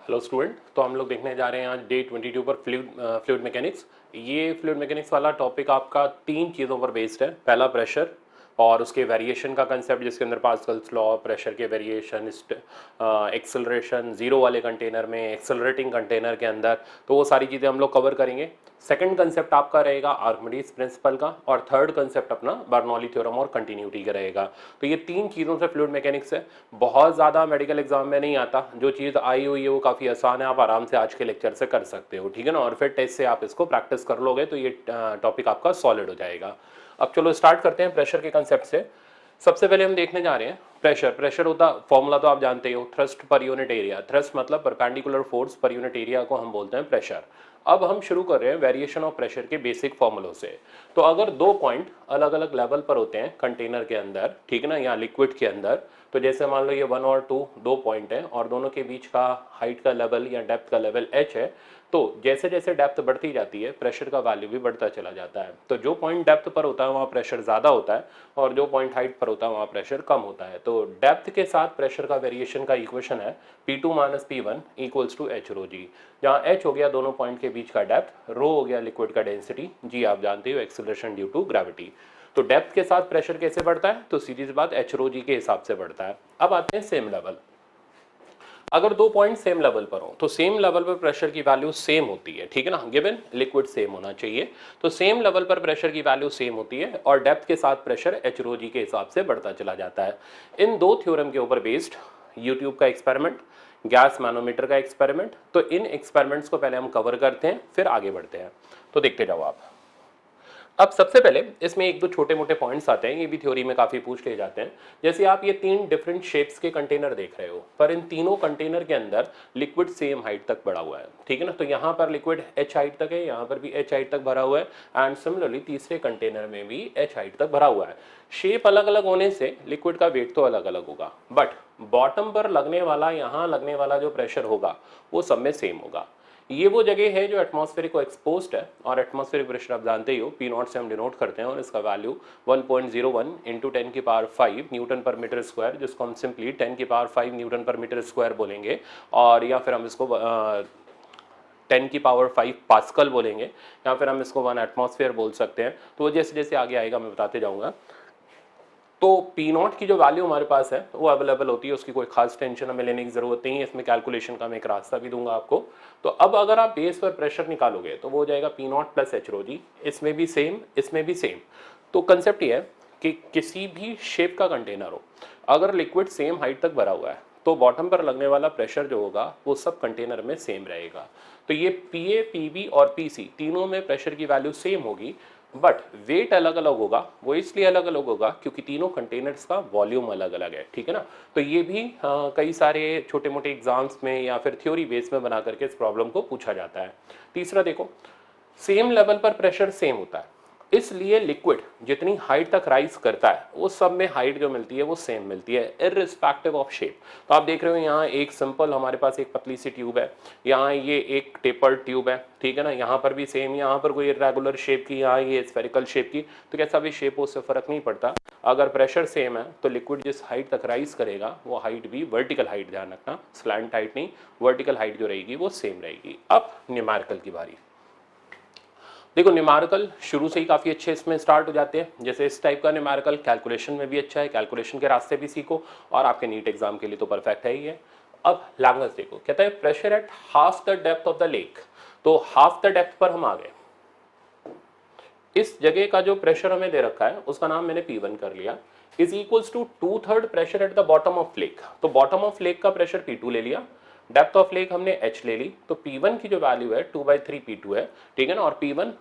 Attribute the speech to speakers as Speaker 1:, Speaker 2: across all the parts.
Speaker 1: Hello student, तो हम लोग देखने जा रहे हैं आज डे 22 पर फ्लूइड मैकेनिक्स। ये फ्लूइड मैकेनिक्स वाला टॉपिक आपका तीन चीज़ों पर बेस्ड है। पहला प्रेशर और उसके वेरिएशन का कंसेप्ट, जिसके अंदर पास्कल्स लॉ, प्रेशर के वेरिएशन, एक्सेलरेशन, जीरो वाले कंटेनर में, एक्सेलरेटिंग कंटेनर के अंदर, तो वो सारी चीज़ें हम लोग कवर करेंगे। सेकंड कंसेप्ट आपका रहेगा आर्किमिडीज प्रिंसिपल का, और थर्ड कंसेप्ट अपना बर्नौली थ्योरम और कंटिन्यूटी का रहेगा। तो ये तीन चीज़ों से फ्लूइड मैकेनिक्स है। बहुत ज़्यादा मेडिकल एग्जाम में नहीं आता, जो चीज़ आई हुई है वो काफ़ी आसान है, आप आराम से आज के लेक्चर से कर सकते हो, ठीक है ना। और फिर टेस्ट से आप इसको प्रैक्टिस कर लोगे तो ये टॉपिक आपका सॉलिड हो जाएगा। अब चलो स्टार्ट करते हैं प्रेशर के कंसेप्ट से। सबसे पहले हम देखने जा रहे हैं प्रेशर होता, फॉर्मूला तो आप जानते हो, thrust per unit area. Thrust मतलब perpendicular force per unit area को हम बोलते हैं प्रेशर। अब हम शुरू कर रहे हैं वेरिएशन ऑफ प्रेशर के बेसिक फॉर्मूलों से। तो अगर दो पॉइंट अलग अलग लेवल पर होते हैं कंटेनर के अंदर, ठीक है ना, या लिक्विड के अंदर, तो जैसे मान लो ये 1 और 2 दो पॉइंट हैं और दोनों के बीच का हाइट का लेवल या डेप्थ का लेवल h है, तो जैसे जैसे डेप्थ बढ़ती जाती है प्रेशर का वैल्यू भी बढ़ता चला जाता है। तो जो पॉइंट डेप्थ पर होता है वहाँ प्रेशर ज़्यादा होता है, और जो पॉइंट हाइट पर होता है वहाँ प्रेशर कम होता है। तो डेप्थ के साथ प्रेशर का वेरिएशन का इक्वेशन है P2 - P1 equals to h rho g, जहाँ h हो गया दोनों पॉइंट के बीच का डेप्थ, रो हो गया लिक्विड का डेंसिटी, जी आप जानते हो एक्सेलरेशन ड्यू टू ग्रेविटी। तो डेप्थ के साथ प्रेशर कैसे बढ़ता है, तो सीधी सी बात h रो जी के हिसाब से बढ़ता है। अब आते हैं सेम लेवल। अगर दो पॉइंट सेम लेवल पर हो तो सेम लेवल पर प्रेशर की वैल्यू सेम होती है, ठीक है ना, गिवन लिक्विड सेम होना चाहिए। तो सेम लेवल पर प्रेशर की वैल्यू सेम होती है और डेप्थ के साथ प्रेशर h रो जी के हिसाब से बढ़ता चला जाता है। इन दो थ्योरम के ऊपर बेस्ड यूट्यूब का एक्सपेरिमेंट, गैस मैनोमीटर का एक्सपेरिमेंट, तो इन एक्सपेरिमेंट्स को पहले हम कवर करते हैं फिर आगे बढ़ते हैं। तो देखते जाओ आप। अब सबसे पहले इसमें एक दो छोटे मोटे पॉइंट्स आते हैं, ये भी थ्योरी में काफ़ी पूछ लिए जाते हैं। जैसे आप ये तीन डिफरेंट शेप्स के कंटेनर देख रहे हो, पर इन तीनों कंटेनर के अंदर लिक्विड सेम हाइट तक बढ़ा हुआ है, ठीक है ना। तो यहाँ पर लिक्विड h हाइट तक है, यहाँ पर भी h हाइट तक भरा हुआ है, एंड सिमिलरली तीसरे कंटेनर में भी h हाइट तक भरा हुआ है। शेप अलग अलग होने से लिक्विड का वेट तो अलग अलग होगा, बट बॉटम पर लगने वाला, यहाँ लगने वाला जो प्रेशर होगा वो सब में सेम होगा। ये वो जगह है जो एटमॉस्फेरिक को एक्सपोज्ड है, और एटमॉस्फेरिक प्रेशर आप जानते ही हो P0 से हम डिनोट करते हैं, और इसका वैल्यू 1.01 इंटू 10⁵ न्यूटन पर मीटर स्क्वायर, जिसको हम सिंपली 10⁵ न्यूटन पर मीटर स्क्वायर बोलेंगे, और या फिर हम इसको 10⁵ पास्कल बोलेंगे, या फिर हम इसको 1 एटमॉस्फेयर बोल सकते हैं। तो जैसे जैसे आगे आएगा मैं बताते जाऊँगा। तो P0 की जो वैल्यू हमारे पास है वो अवेलेबल होती है, उसकी कोई खास टेंशन हमें लेने की जरूरत नहीं है। इसमें कैलकुलेशन का मैं एक रास्ता भी दूंगा आपको। तो अब अगर आप बेस पर प्रेशर निकालोगे तो वो हो जाएगा P0 + h रो जी, इसमें भी सेम इसमें भी सेम। तो कंसेप्ट ये है कि किसी भी शेप का कंटेनर हो, अगर लिक्विड सेम हाइट तक भरा हुआ है तो बॉटम पर लगने वाला प्रेशर जो होगा वो सब कंटेनर में सेम रहेगा। तो ये PA, PB और PC तीनों में प्रेशर की वैल्यू सेम होगी, बट वेट अलग अलग होगा। वो इसलिए अलग अलग होगा क्योंकि तीनों कंटेनर्स का वॉल्यूम अलग अलग है, ठीक है ना। तो ये भी कई सारे छोटे मोटे एग्जाम्स में या फिर थ्योरी बेस में बना करके इस प्रॉब्लम को पूछा जाता है। तीसरा देखो, सेम लेवल पर प्रेशर सेम होता है, इसलिए लिक्विड जितनी हाइट तक राइज करता है वो सब में हाइट जो मिलती है वो सेम मिलती है, इररिस्पेक्टिव ऑफ शेप। तो आप देख रहे हो यहाँ एक सिंपल हमारे पास एक पतली सी ट्यूब है, यहाँ ये एक टेपर्ड ट्यूब है, ठीक है ना। यहाँ पर भी सेम, यहाँ पर कोई इरेगुलर शेप की, यहाँ ये स्फेरिकल शेप की, तो कैसा भी शेप हो उससे फर्क नहीं पड़ता। अगर प्रेशर सेम है तो लिक्विड जिस हाइट तक राइज करेगा वो हाइट भी वर्टिकल हाइट, ध्यान रखना, स्लैंट हाइट नहीं, वर्टिकल हाइट जो रहेगी वो सेम रहेगी। अब न्यूमेरिकल की बारी। देखो न्यूमेरिकल शुरू से ही काफ़ी अच्छे इसमें स्टार्ट हो जाते हैं। जैसे इस टाइप का न्यूमेरिकल कैलकुलेशन में भी अच्छा है, कैलकुलेशन के रास्ते भी सीखो, और आपके नीट एग्जाम के लिए तो परफेक्ट है ही है। अब लैंग्वेज देखो, कहता है pressure at half the depth of the lake. तो हाफ द डेप्थ पर हम आ गए। इस जगह का जो प्रेशर हमें दे रखा है उसका नाम मैंने P1 कर लिया, is equals to 2/3 pressure at the bottom of lake. तो बॉटम ऑफ लेक का प्रेशर P2 ले लिया, डेप्थ ऑफ लेक हमने h ले ली, तो P1 की जो वैल्यू है 2/3 P2 है, ठीक है ना। और P1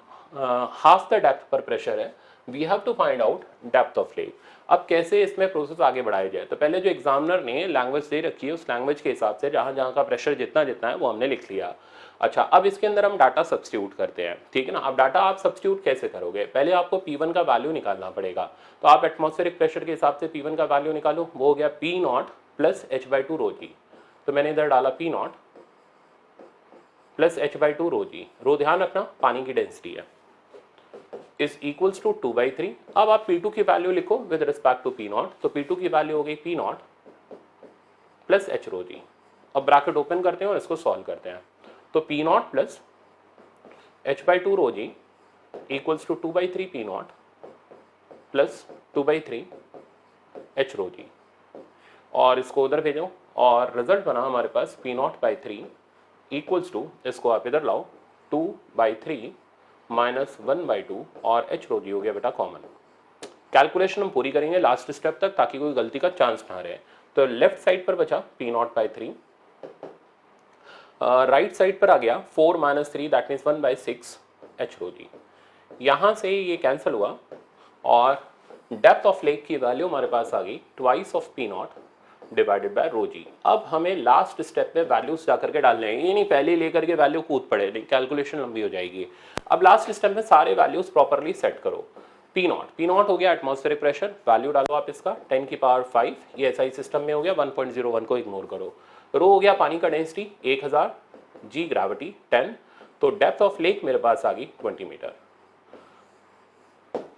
Speaker 1: हाफ द डेप्थ पर प्रेशर है, we have to find out depth of lake. अब कैसे इसमें प्रोसेस आगे बढ़ाया जाए, तो पहले जो एग्जामिनर ने लैंग्वेज दे रखी है उस लैंग्वेज के हिसाब से जहाँ जहाँ का प्रेशर जितना जितना है वो हमने लिख लिया। अच्छा, अब इसके अंदर हम डाटा सब्स्टिट्यूट करते हैं, ठीक है ना। अब डाटा आप सब्स्टिट्यूट कैसे करोगे, पहले आपको P1 का वैल्यू निकालना पड़ेगा। तो आप एटमॉस्फेरिक प्रेशर के हिसाब से P1 का वैल्यू निकालो, वो हो गया P0 + h/2 रो जी। तो मैंने इधर डाला P0 + h/2 रो जी, रो ध्यान रखना पानी की डेंसिटी है, इज इक्वल्स टू 2/3। अब आप P2 की वैल्यू लिखो विद रिस्पेक्ट टू P0, तो P2 की वैल्यू हो गई P0 + h रो जी। अब ब्रैकेट ओपन करते हैं और इसको सॉल्व करते हैं। तो P naught plus h/2 rho ji equals to 2/3 P naught plus 2/3 h rho G, और इसको उधर भेजो और रिजल्ट बना हमारे पास P naught by 3 equals to, इसको आप इधर लाओ, 2/3 माइनस 1/2 और h रो जी हो गया बेटा कॉमन। कैलकुलेशन हम पूरी करेंगे लास्ट स्टेप तक ताकि कोई गलती का चांस ना रहे। तो लेफ्ट साइड पर बचा P naught by 3, right side पर आ गया 4 minus 3 that means 1/6 h rho G. यहाँ से ये कैंसिल हुआ और डेप्थ ऑफ लेक की वैल्यू हमारे पास आ गई twice of P naught divided by rho G. अब हमें लास्ट स्टेप पे वैल्यूज जाकर के डालने हैं, ये नहीं पहले लेकर के वैल्यू कूद पड़े, कैलकुलेशन लंबी हो जाएगी। अब लास्ट स्टेप में सारे वैल्यूज प्रॉपरली सेट करो। पी नॉट हो गया एटमॉस्फेरिक प्रेशर, वैल्यू डालो आप इसका 10 की पावर 5, ये एसआई सिस्टम में हो गया 1.01 को इग्नोर करो। रो हो गया पानी का डेंसिटी 1000, जी ग्रेविटी 10, तो डेप्थ ऑफ लेक मेरे पास आ गई 20 मीटर।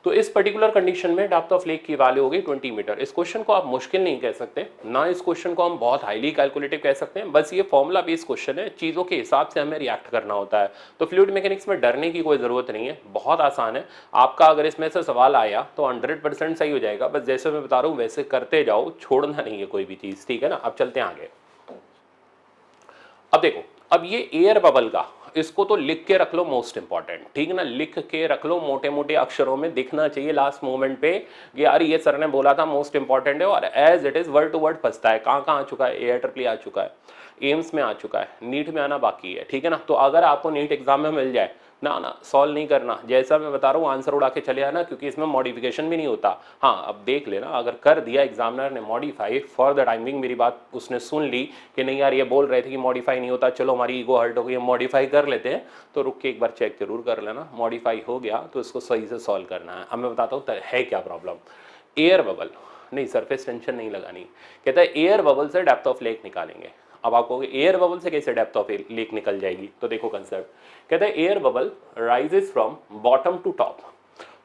Speaker 1: तो इस पर्टिकुलर कंडीशन में डेप्थ ऑफ लेक की वैल्यू हो गई 20 मीटर। इस क्वेश्चन को आप मुश्किल नहीं कह सकते, ना इस क्वेश्चन को हम बहुत हाईली कैलकुलेटिव कह सकते हैं, बस ये फॉर्मूला बेस्ड क्वेश्चन है, चीज़ों के हिसाब से हमें रिएक्ट करना होता है। तो फ्लूइड मैकेनिक्स में डरने की कोई ज़रूरत नहीं है, बहुत आसान है। आपका अगर इसमें से सवाल आया तो 100% सही हो जाएगा, बस जैसे मैं बता रहा हूँ वैसे करते जाओ, छोड़ना नहीं है कोई भी चीज़, ठीक है ना। अब चलते हैं आगे। अब देखो, अब ये एयर बबल का, इसको तो लिख के रख लो, मोस्ट इंपॉर्टेंट, ठीक है ना, लिख के रख लो, मोटे मोटे अक्षरों में दिखना चाहिए लास्ट मोमेंट पे कि यार ये सर ने बोला था मोस्ट इंपॉर्टेंट है, और as it is word to word फंसता है। कहाँ कहाँ आ चुका है, AIEEE आ चुका है, एम्स में आ चुका है, नीट में आना बाकी है, ठीक है ना। तो अगर आपको नीट एग्जाम में मिल जाए ना सॉल्व नहीं करना, जैसा मैं बता रहा हूँ आंसर उड़ा के चले आना, क्योंकि इसमें मॉडिफिकेशन भी नहीं होता। हाँ, अब देख लेना, अगर कर दिया एग्जामिनर ने मॉडिफाई फॉर द टाइमिंग, मेरी बात उसने सुन ली कि नहीं यार ये बोल रहे थे कि मॉडिफाई नहीं होता, चलो हमारी ईगो हर्ट हो गई, हम मॉडिफाई कर लेते हैं, तो रुक के एक बार चेक जरूर कर लेना। मॉडिफाई हो गया तो इसको सही से सॉल्व करना है। अब मैं बताता हूँ है क्या प्रॉब्लम। एयर बबल नहीं, सरफेस टेंशन नहीं लगानी, कहता है एयर बबल से डेप्थ ऑफ लेक निकालेंगे। अब आप कहोगे एयर बबल से कैसे डेप्थ ऑफ लेक निकल जाएगी, तो देखो कंसेप्ट, कहता है air bubble rises from bottom to top.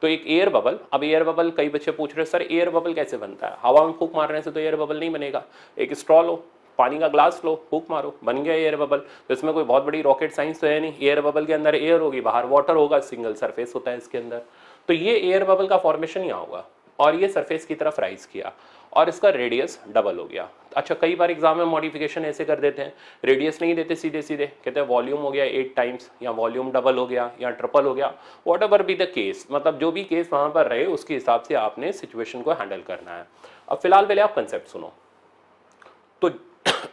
Speaker 1: तो एक एयर बबल, अब एयर बबल कई बच्चे पूछ रहे हैं सर एयर बबल कैसे बनता है, हवा में फूंक मारने से तो एयर बबल नहीं बनेगा। एक स्ट्रॉ लो, पानी का ग्लास लो, फूंक मारो, बन गया एयर बबल। तो इसमें कोई बहुत बड़ी रॉकेट साइंस तो है नहीं। एयर बबल के अंदर एयर होगी, बाहर वाटर होगा, सिंगल सरफेस होता है इसके अंदर। तो ये एयर बबल का फॉर्मेशन यहाँ होगा और ये सरफेस की तरफ राइज किया और इसका रेडियस डबल हो गया। अच्छा, कई बार एग्जाम में मॉडिफिकेशन ऐसे कर देते हैं, रेडियस नहीं देते, सीधे सीधे कहते हैं वॉल्यूम हो गया 8 टाइम्स, या वॉल्यूम डबल हो गया, या ट्रिपल हो गया, what ever be the case, मतलब जो भी केस वहां पर रहे उसके हिसाब से आपने सिचुएशन को हैंडल करना है। अब फिलहाल पहले आप कंसेप्ट सुनो। तो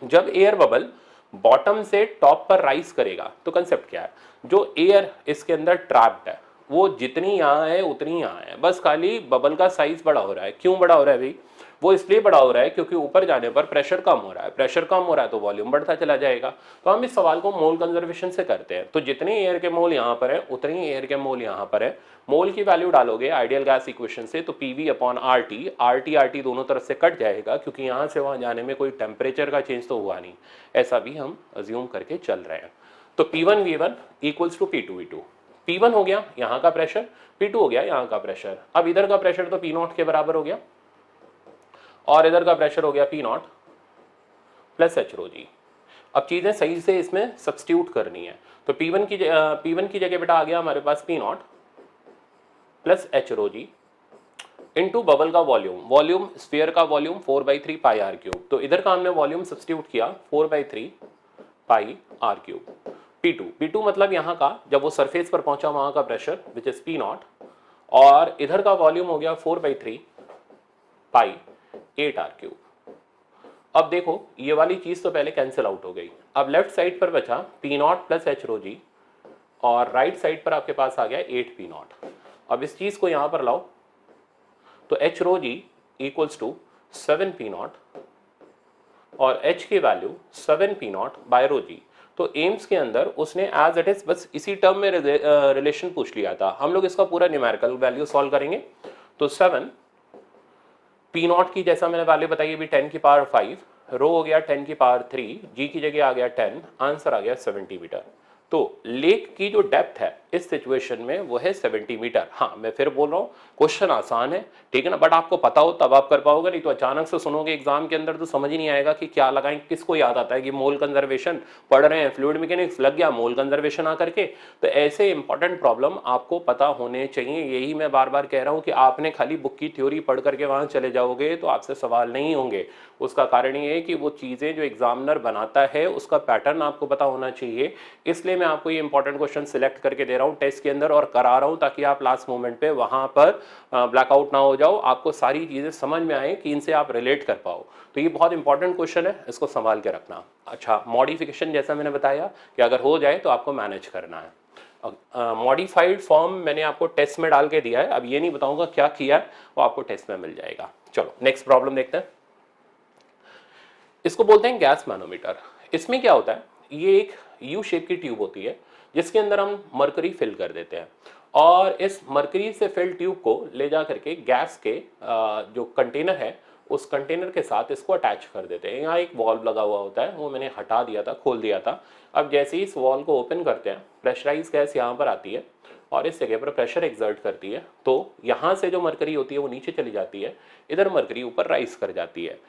Speaker 1: जब एयर बबल बॉटम से टॉप पर राइज करेगा तो कंसेप्ट क्या है, जो एयर इसके अंदर ट्रैप्ड है वो जितनी यहाँ है उतनी यहाँ है, बस खाली बबल का साइज बड़ा हो रहा है। क्यों बड़ा हो रहा है भाई, वो इसलिए बड़ा हो रहा है क्योंकि ऊपर जाने पर प्रेशर कम हो रहा है, प्रेशर कम हो रहा है तो वॉल्यूम बढ़ता चला जाएगा। तो हम इस सवाल को मोल कंजर्वेशन से करते हैं। तो जितने एयर के मोल यहाँ पर है उतनी एयर के मोल यहाँ पर है। मोल की वैल्यू डालोगे आइडियल गैस इक्वेशन से, तो PV अपॉन RT, RT दोनों तरफ से कट जाएगा क्योंकि यहाँ से वहाँ जाने में कोई टेम्परेचर का चेंज तो हुआ नहीं, ऐसा भी हम अज्यूम करके चल रहे हैं। तो P1V1 equals to P2V2। P1 हो गया यहाँ का प्रेशर, P2 हो गया यहाँ का प्रेशर। अब इधर का प्रेशर तो P0 के बराबर हो गया और इधर का प्रेशर हो गया P0 plus H rho G. अब चीजें सही से इसमें सब्स्टिट्यूट करनी है। तो P1 की जगह बेटा आ गया हमारे पास P0 प्लस H रो जी इनटू बबल का वॉल्यूम, वॉल्यूम स्फीयर का वॉल्यूम 4/3 पाई आर क्यूब। तो इधर का हमने वॉल्यूम सब्स्टिट्यूट किया 4/3 पाई आर क्यूब। P2 मतलब यहाँ का जब वो सरफेस पर पहुंचा वहां का प्रेशर विच इज P0, और इधर का वॉल्यूम हो गया 4/3 पाई 8 आर क्यूब। अब देखो ये वाली चीज तो पहले कैंसिल आउट हो गई। अब लेफ्ट साइड पर बचा P0 plus H rho G और राइट साइड पर आपके पास आ गया 8 P0। अब इस चीज को यहां पर लाओ तो H rho ji equals to 7 P0 और H की वैल्यू 7 P0 बाय रो जी। तो एम्स के अंदर उसने एज इट इज बस इसी टर्म में रिलेशन पूछ लिया था। हम लोग इसका पूरा न्यूमेरिकल वैल्यू सॉल्व करेंगे। तो 7 P0 की जैसा मैंने वैल्यू बताई अभी 10 की पावर 5, रो हो गया 10 की पावर 3, जी की जगह आ गया 10, आंसर आ गया 70 मीटर। तो लेक की जो डेप्थ है इस सिचुएशन में वो है 70 मीटर। हाँ, मैं फिर बोल रहा हूँ क्वेश्चन आसान है, ठीक है ना, बट आपको पता हो तब आप कर पाओगे, नहीं तो अचानक से सुनोगे एग्जाम के अंदर तो समझ ही नहीं आएगा कि क्या लगाएं। किसको याद आता है कि मोल कंजर्वेशन पढ़ रहे हैं, फ्लूइड मैकेनिक्स लग गया मोल कंजर्वेशन आकर के। तो ऐसे इंपॉर्टेंट प्रॉब्लम आपको पता होने चाहिए। यही मैं बार बार कह रहा हूँ कि आपने खाली बुक की थ्योरी पढ़ करके वहां चले जाओगे तो आपसे सवाल नहीं होंगे। उसका कारण ये है कि वो चीज़ें जो एग्जामिनर बनाता है उसका पैटर्न आपको पता होना चाहिए। इसलिए मैं आपको ये इंपॉर्टेंट क्वेश्चन सिलेक्ट करके दे रहा हूँ टेस्ट के अंदर और करा रहा हूँ, ताकि आप लास्ट मोमेंट पे वहां पर ब्लैकआउट ना हो जाओ, आपको सारी चीज़ें समझ में आए कि इनसे आप रिलेट कर पाओ। तो ये बहुत इंपॉर्टेंट क्वेश्चन है, इसको संभाल के रखना। अच्छा, मॉडिफिकेशन जैसा मैंने बताया कि अगर हो जाए तो आपको मैनेज करना है। मॉडिफाइड फॉर्म मैंने आपको टेस्ट में डाल के दिया है, अब ये नहीं बताऊंगा क्या किया है, वो आपको टेस्ट में मिल जाएगा। चलो नेक्स्ट प्रॉब्लम देखते हैं। इसको बोलते हैं गैस मैनोमीटर। इसमें क्या होता है, ये एक यू शेप की ट्यूब होती है जिसके अंदर हम मरकरी फिल कर देते हैं और इस मरकरी से फिल ट्यूब को ले जा करके गैस के जो कंटेनर है उस कंटेनर के साथ इसको अटैच कर देते हैं। यहाँ एक वॉल्व लगा हुआ होता है, वो मैंने हटा दिया था, खोल दिया था। अब जैसे ही इस वॉल्व को ओपन करते हैं, प्रेशराइज गैस यहाँ पर आती है और इस जगह पर प्रेशर एक्सर्ट करती है, तो यहाँ से जो मरकरी होती है वो नीचे चली जाती है, इधर मरकरी ऊपर राइज कर जाती है।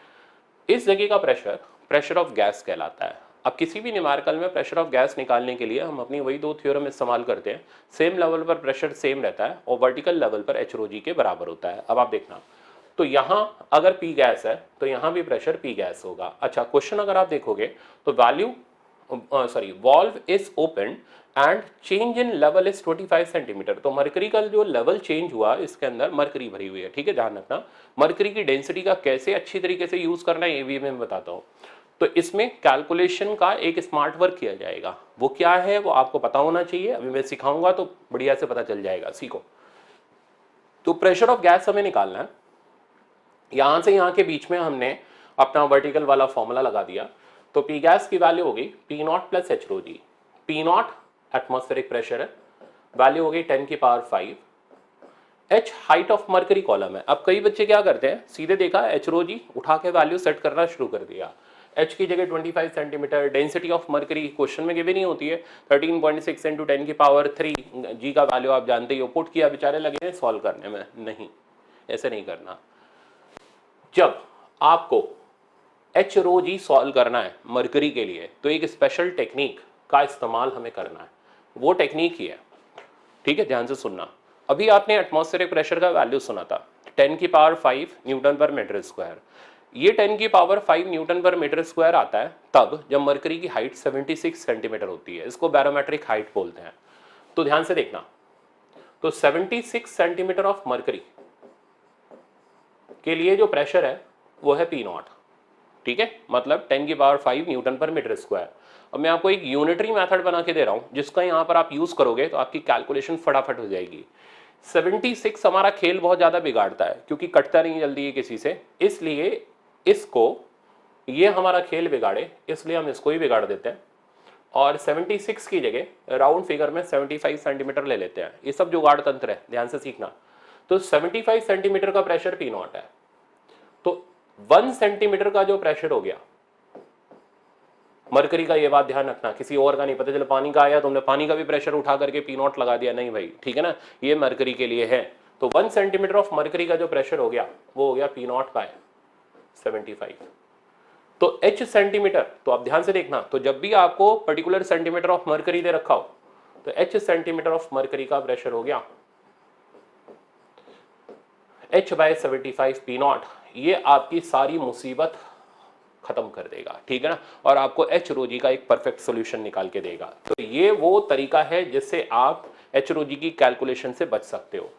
Speaker 1: इस जगह का प्रेशर प्रेशर ऑफ गैस कहलाता है। अब किसी भी न्यूमेरिकल में प्रेशर ऑफ गैस निकालने के लिए हम अपनी वही दो थ्योरम इस्तेमाल करते हैं। सेम लेवल पर प्रेशर सेम रहता है और वर्टिकल लेवल पर HROG के बराबर होता है। अब आप देखना, तो यहाँ अगर P गैस है तो यहाँ भी प्रेशर P गैस होगा। अच्छा, क्वेश्चन अगर आप देखोगे तो valve is open and change in level is 25 centimetre. तो मरकरी का जो लेवल चेंज हुआ, इसके अंदर मरकरी भरी हुई है, ठीक है, ध्यान रखना। मरकरी की डेंसिटी का कैसे अच्छी तरीके से यूज करना है ये भी मैं बताता हूँ। तो इसमें कैलकुलेशन का एक स्मार्ट वर्क किया जाएगा, वो क्या है वो आपको पता होना चाहिए। अभी मैं सिखाऊंगा तो बढ़िया से पता चल जाएगा, सीखो। तो प्रेशर ऑफ गैस हमें निकालना है। यहां से यहां के बीच में हमने अपना वर्टिकल वाला फॉर्मूला लगा दिया। तो पी गैस की वैल्यू होगी P0 plus HROG। P0 atmospheric pressure है, वैल्यू होगी 10 की power 5। H height of mercury column है। अब कई बच्चे क्या करते हैं, सीधे देखा HROG उठा के वैल्यू सेट करना शुरू कर दिया। H की जगह 25 centimetre, density of mercury question में गिवन नहीं होती है, 13.6 इंटू 10 की पावर 3। G का वैल्यू आप जानते ही हो, पुट किया, बेचारे लगे हैं सॉल्व करने में। नहीं, ऐसे नहीं करना। जब आपको HROG सॉल्व करना है मरकरी के लिए तो एक स्पेशल टेक्निक का इस्तेमाल हमें करना है, वो टेक्निक ही है, ठीक है, ध्यान से सुनना। अभी आपने एटमॉस्फेरिक प्रेशर का वैल्यू सुना था 10 की पावर 5 न्यूटन पर मीटर स्क्वायर। ये 10 की पावर 5 न्यूटन पर मीटर स्क्वायर आता है तब जब मरकरी की हाइट 76 सेंटीमीटर होती है। इसको बैरोमेट्रिक हाइट बोलते हैं। तो ध्यान से देखना, तो 76 सेंटीमीटर ऑफ मरकरी के लिए जो प्रेशर है वो है P0, ठीक है, मतलब 10 की पावर 5 न्यूटन पर मीटर स्क्वायर। अब मैं आपको एक यूनिटरी मेथड बना के दे रहा हूं जिसका यहां पर आप यूज करोगे तो आपकी कैलकुलेशन फटाफट हो जाएगी। 76 हमारा खेल बहुत ज्यादा बिगाड़ता है क्योंकि कटता नहीं जल्दी है किसी से, इसलिए इसको, ये हमारा खेल बिगाड़े इसलिए हम इसको ही बिगाड़ देते हैं और 76 की जगह राउंड फिगर में 75 सेंटीमीटर ले लेते हैं। ये सब जुगाड़ तंत्र है, ध्यान से सीखना। तो 75 सेंटीमीटर का प्रेशर P0 है, तो 1 सेंटीमीटर का जो प्रेशर हो गया मरकरी का, ये बात ध्यान रखना, किसी और का नहीं। पता चला पानी का आया, तुमने पानी का भी प्रेशर उठा करके P0 लगा दिया, नहीं भाई, ठीक है ना, ये मरकरी के लिए है। तो 1 सेंटीमीटर ऑफ मरकरी का जो प्रेशर हो गया वो हो गया P0 बाय 75। तो H सेंटीमीटर, तो आप ध्यान से देखना, तो जब भी आपको पर्टिकुलर सेंटीमीटर ऑफ मरकरी दे रखा हो तो H सेंटीमीटर ऑफ मरकरी का प्रेशर हो गया H बाय 75 P0। ये आपकी सारी मुसीबत खत्म कर देगा, ठीक है ना, और आपको HROG का एक परफेक्ट सॉल्यूशन निकाल के देगा। तो ये वो तरीका है जिससे आप HROG की कैलकुलेशन से बच सकते हो।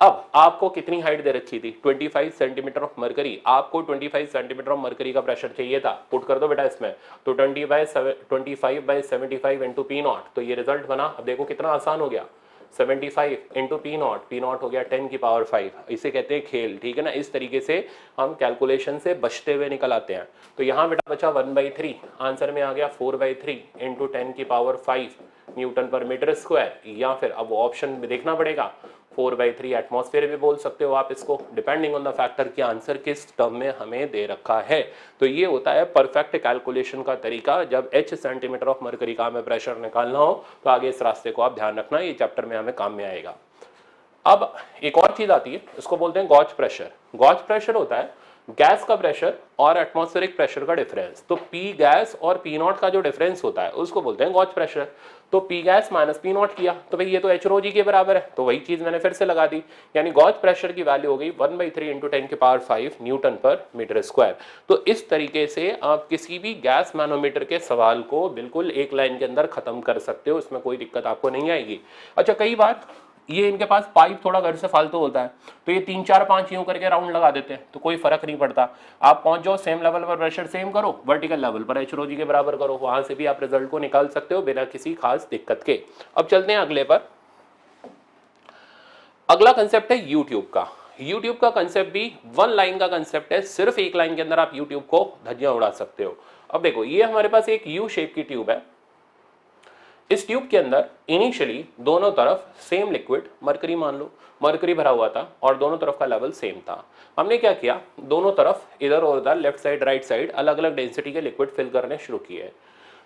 Speaker 1: अब आपको कितनी हाइट दे रखी थी, 25 सेंटीमीटर ऑफ मरकरी। आपको 25 सेंटीमीटर ऑफ मरकरी का प्रेशर चाहिए था, पुट कर दो बेटा इसमें। तो 25 बाय 75 इंटू P0, तो ये रिजल्ट बना। अब देखो कितना आसान हो गया, 75 इंटू P0, P0 हो गया 10 की पावर 5। इसे कहते हैं खेल, ठीक है ना। इस तरीके से हम कैलकुलेशन से बचते हुए निकल आते हैं। तो यहाँ बेटा बचा 1/3, आंसर में आ गया 4/3 इंटू 10 की पावर 5 न्यूटन पर मीटर स्क्वायर। या फिर अब ऑप्शन में देखना पड़ेगा, 4/3 एटमॉस्फेयर भी बोल सकते हो आप इसको, डिपेंडिंग ऑन द फैक्टर कि आंसर किस टर्म में हमें दे रखा है। तो ये होता है परफेक्ट कैलकुलेशन का तरीका। जब h सेंटीमीटर ऑफ मरकरी का हमें प्रेशर निकालना हो तो आगे इस रास्ते को आप ध्यान रखना, ये चैप्टर में हमें काम में आएगा। अब एक और चीज आती है, इसको बोलते हैं गॉज प्रेशर। गॉज प्रेशर होता है गैस का प्रेशर और एटमॉस्फेरिक प्रेशर का डिफरेंस। तो पी गैस और पी नॉट का जो डिफरेंस होता है उसको बोलते हैं गॉज प्रेशर। तो P gas minus P not किया तो भाई ये तो एच रो जी के बराबर है, तो वही चीज मैंने फिर से लगा दी, यानी गॉज प्रेशर की वैल्यू हो गई 1/3 × 10⁵ न्यूटन पर मीटर स्क्वायर। तो इस तरीके से आप किसी भी गैस मैनोमीटर के सवाल को बिल्कुल एक लाइन के अंदर खत्म कर सकते हो, इसमें कोई दिक्कत आपको नहीं आएगी। अच्छा, कई बार ये इनके पास पाइप थोड़ा घर से फालतू होता है तो ये 3 4 5 यूं करके राउंड लगा देते हैं, तो कोई फर्क नहीं पड़ता। आप पहुंच जाओ सेम लेवल पर, प्रेशर सेम करो, वर्टिकल लेवल पर एच रो जी के बराबर करो, वहां से भी आप रिजल्ट को निकाल सकते हो बिना किसी खास दिक्कत के। अब चलते हैं अगले पर। अगला कंसेप्ट है यूट्यूब का। यूट्यूब का कंसेप्ट भी वन लाइन का कंसेप्ट है, सिर्फ एक लाइन के अंदर आप यूट्यूब को धज्जियां उड़ा सकते हो। अब देखो, ये हमारे पास एक यू शेप की ट्यूब है। इस ट्यूब के अंदर इनिशियली दोनों तरफ सेम लिक्विड, मरकरी मान लो, मरकरी भरा हुआ था और दोनों तरफ का लेवल सेम था। हमने क्या किया, दोनों तरफ इधर और उधर, लेफ्ट साइड राइट साइड, अलग अलग डेंसिटी के लिक्विड फिल करने शुरू किए।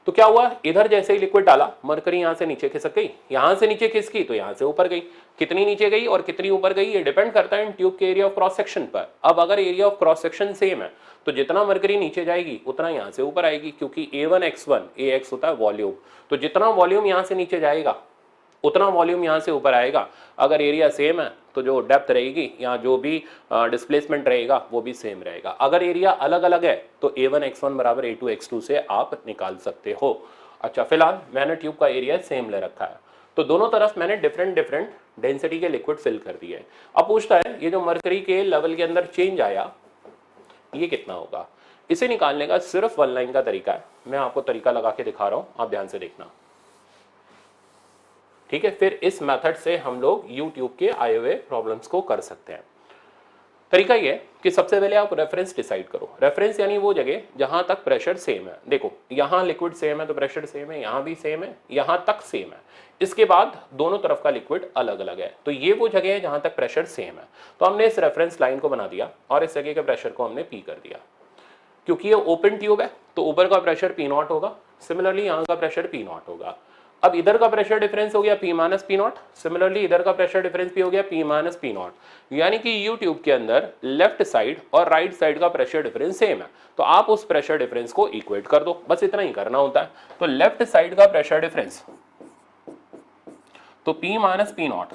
Speaker 1: तो क्या हुआ, इधर जैसे ही लिक्विड डाला, मरकरी यहां से नीचे खिसक गई, यहां से नीचे खिसकी तो यहां से ऊपर गई। कितनी नीचे गई और कितनी ऊपर गई ये डिपेंड करता है इन ट्यूब के एरिया ऑफ क्रॉस सेक्शन पर। अब अगर area of cross section same है तो जितना मरकरी नीचे जाएगी उतना यहां से ऊपर आएगी, क्योंकि A1x1 AX होता है वॉल्यूम, तो जितना वॉल्यूम यहां से नीचे जाएगा उतना वॉल्यूम यहां से ऊपर आएगा। अगर एरिया सेम है तो जो डेप्थ रहेगी या जो भी डिस्प्लेसमेंट रहेगा वो भी सेम रहेगा। अगर एरिया अलग अलग है तो A1x1 बराबर A2x2 से आप निकाल सकते हो। अच्छा, फिलहाल मैंने ट्यूब का एरिया सेम ले रखा है, तो दोनों तरफ मैंने डिफरेंट डिफरेंट डेंसिटी के लिक्विड फिल कर दिए है। अब पूछता है ये जो मरकरी के लेवल के अंदर चेंज आया ये कितना होगा। इसे निकालने का सिर्फ वन लाइन का तरीका है, मैं आपको तरीका लगा के दिखा रहा हूं, आप ध्यान से देखना, ठीक है। फिर इस मेथड से हम लोग यूट्यूब के आए हुए प्रॉब्लम्स को कर सकते हैं। तरीका ये कि सबसे पहले आप रेफरेंस डिसाइड करो। रेफरेंस यानी वो जगह जहां तक प्रेशर सेम है। देखो, यहां लिक्विड सेम है तो प्रेशर सेम है, यहां भी सेम है, यहां तक सेम है, इसके बाद दोनों तरफ का लिक्विड अलग अलग है, तो ये वो जगह है जहां तक प्रेशर सेम है। तो हमने इस रेफरेंस लाइन को बना दिया और इस जगह के प्रेशर को हमने पी कर दिया। क्योंकि ये ओपन ट्यूब है तो ऊपर का प्रेशर पी नॉट होगा, सिमिलरली यहाँ का प्रेशर पी नॉट होगा। अब इधर का प्रेशर डिफरेंस हो गया P minus P not, similarly इधर का प्रेशर डिफरेंस भी हो गया पी माइनस पी नॉट, यानी कि यू ट्यूब के अंदर लेफ्ट साइड और राइट साइड का प्रेशर डिफरेंस सेम है, तो आप उस प्रेशर डिफरेंस को इक्वेट कर दो, बस इतना ही करना होता है। तो लेफ्ट साइड का प्रेशर डिफरेंस तो P minus P naught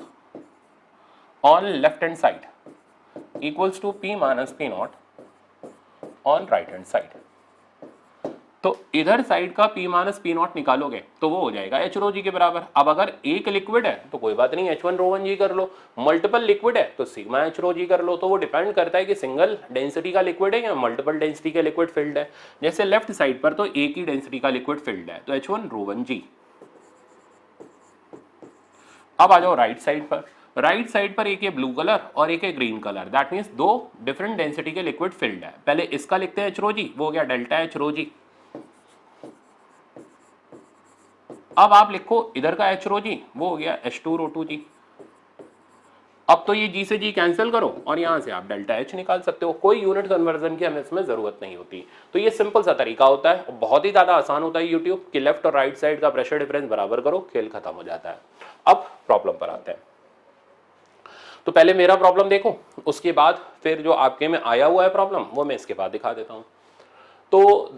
Speaker 1: on left hand side equals to P minus P naught on right hand side. तो इधर साइड का P माइनस पी नॉट निकालोगे तो वो हो जाएगा एच रो जी के बराबर। अब अगर एक लिक्विड है तो कोई बात नहीं, H1 रो 1 जी कर लो, मल्टीपल लिक्विड है तो सिग्मा एच रो जी कर लो। तो वो डिपेंड करता है कि सिंगल डेंसिटी का लिक्विड है या मल्टीपल डेंसिटी का लिक्विड फिल्ड है। जैसे लेफ्ट साइड पर तो एक ही डेंसिटी का लिक्विड फिल्ड है तो H1 रो 1 जी। अब आ जाओ राइट साइड पर। राइट साइड पर एक है ब्लू कलर और एक है ग्रीन कलर, दैट मीन्स दो डिफरेंट डेंसिटी के लिक्विड फिल्ड है। पहले इसका लिखते हैं एच रो जी, वो हो गया डेल्टा एच रो जी। अब आप लिखो इधर का एच रो जी, वो हो गया H2 रो 2 जी। अब तो ये जी से जी कैंसिल करो और यहां से आप डेल्टा एच निकाल सकते हो, कोई यूनिट कन्वर्जन की हमें इसमें जरूरत नहीं होती। तो ये सिंपल सा तरीका होता है, बहुत ही ज्यादा आसान होता है यूट्यूब कि लेफ्ट और राइट साइड का प्रेशर डिफरेंस बराबर करो, खेल खत्म हो जाता है। अब प्रॉब्लम पर आते हैं। तो पहले मेरा प्रॉब्लम देखो, उसके बाद फिर जो आपके में आया हुआ है प्रॉब्लम वो मैं इसके बाद दिखा देता हूं। तो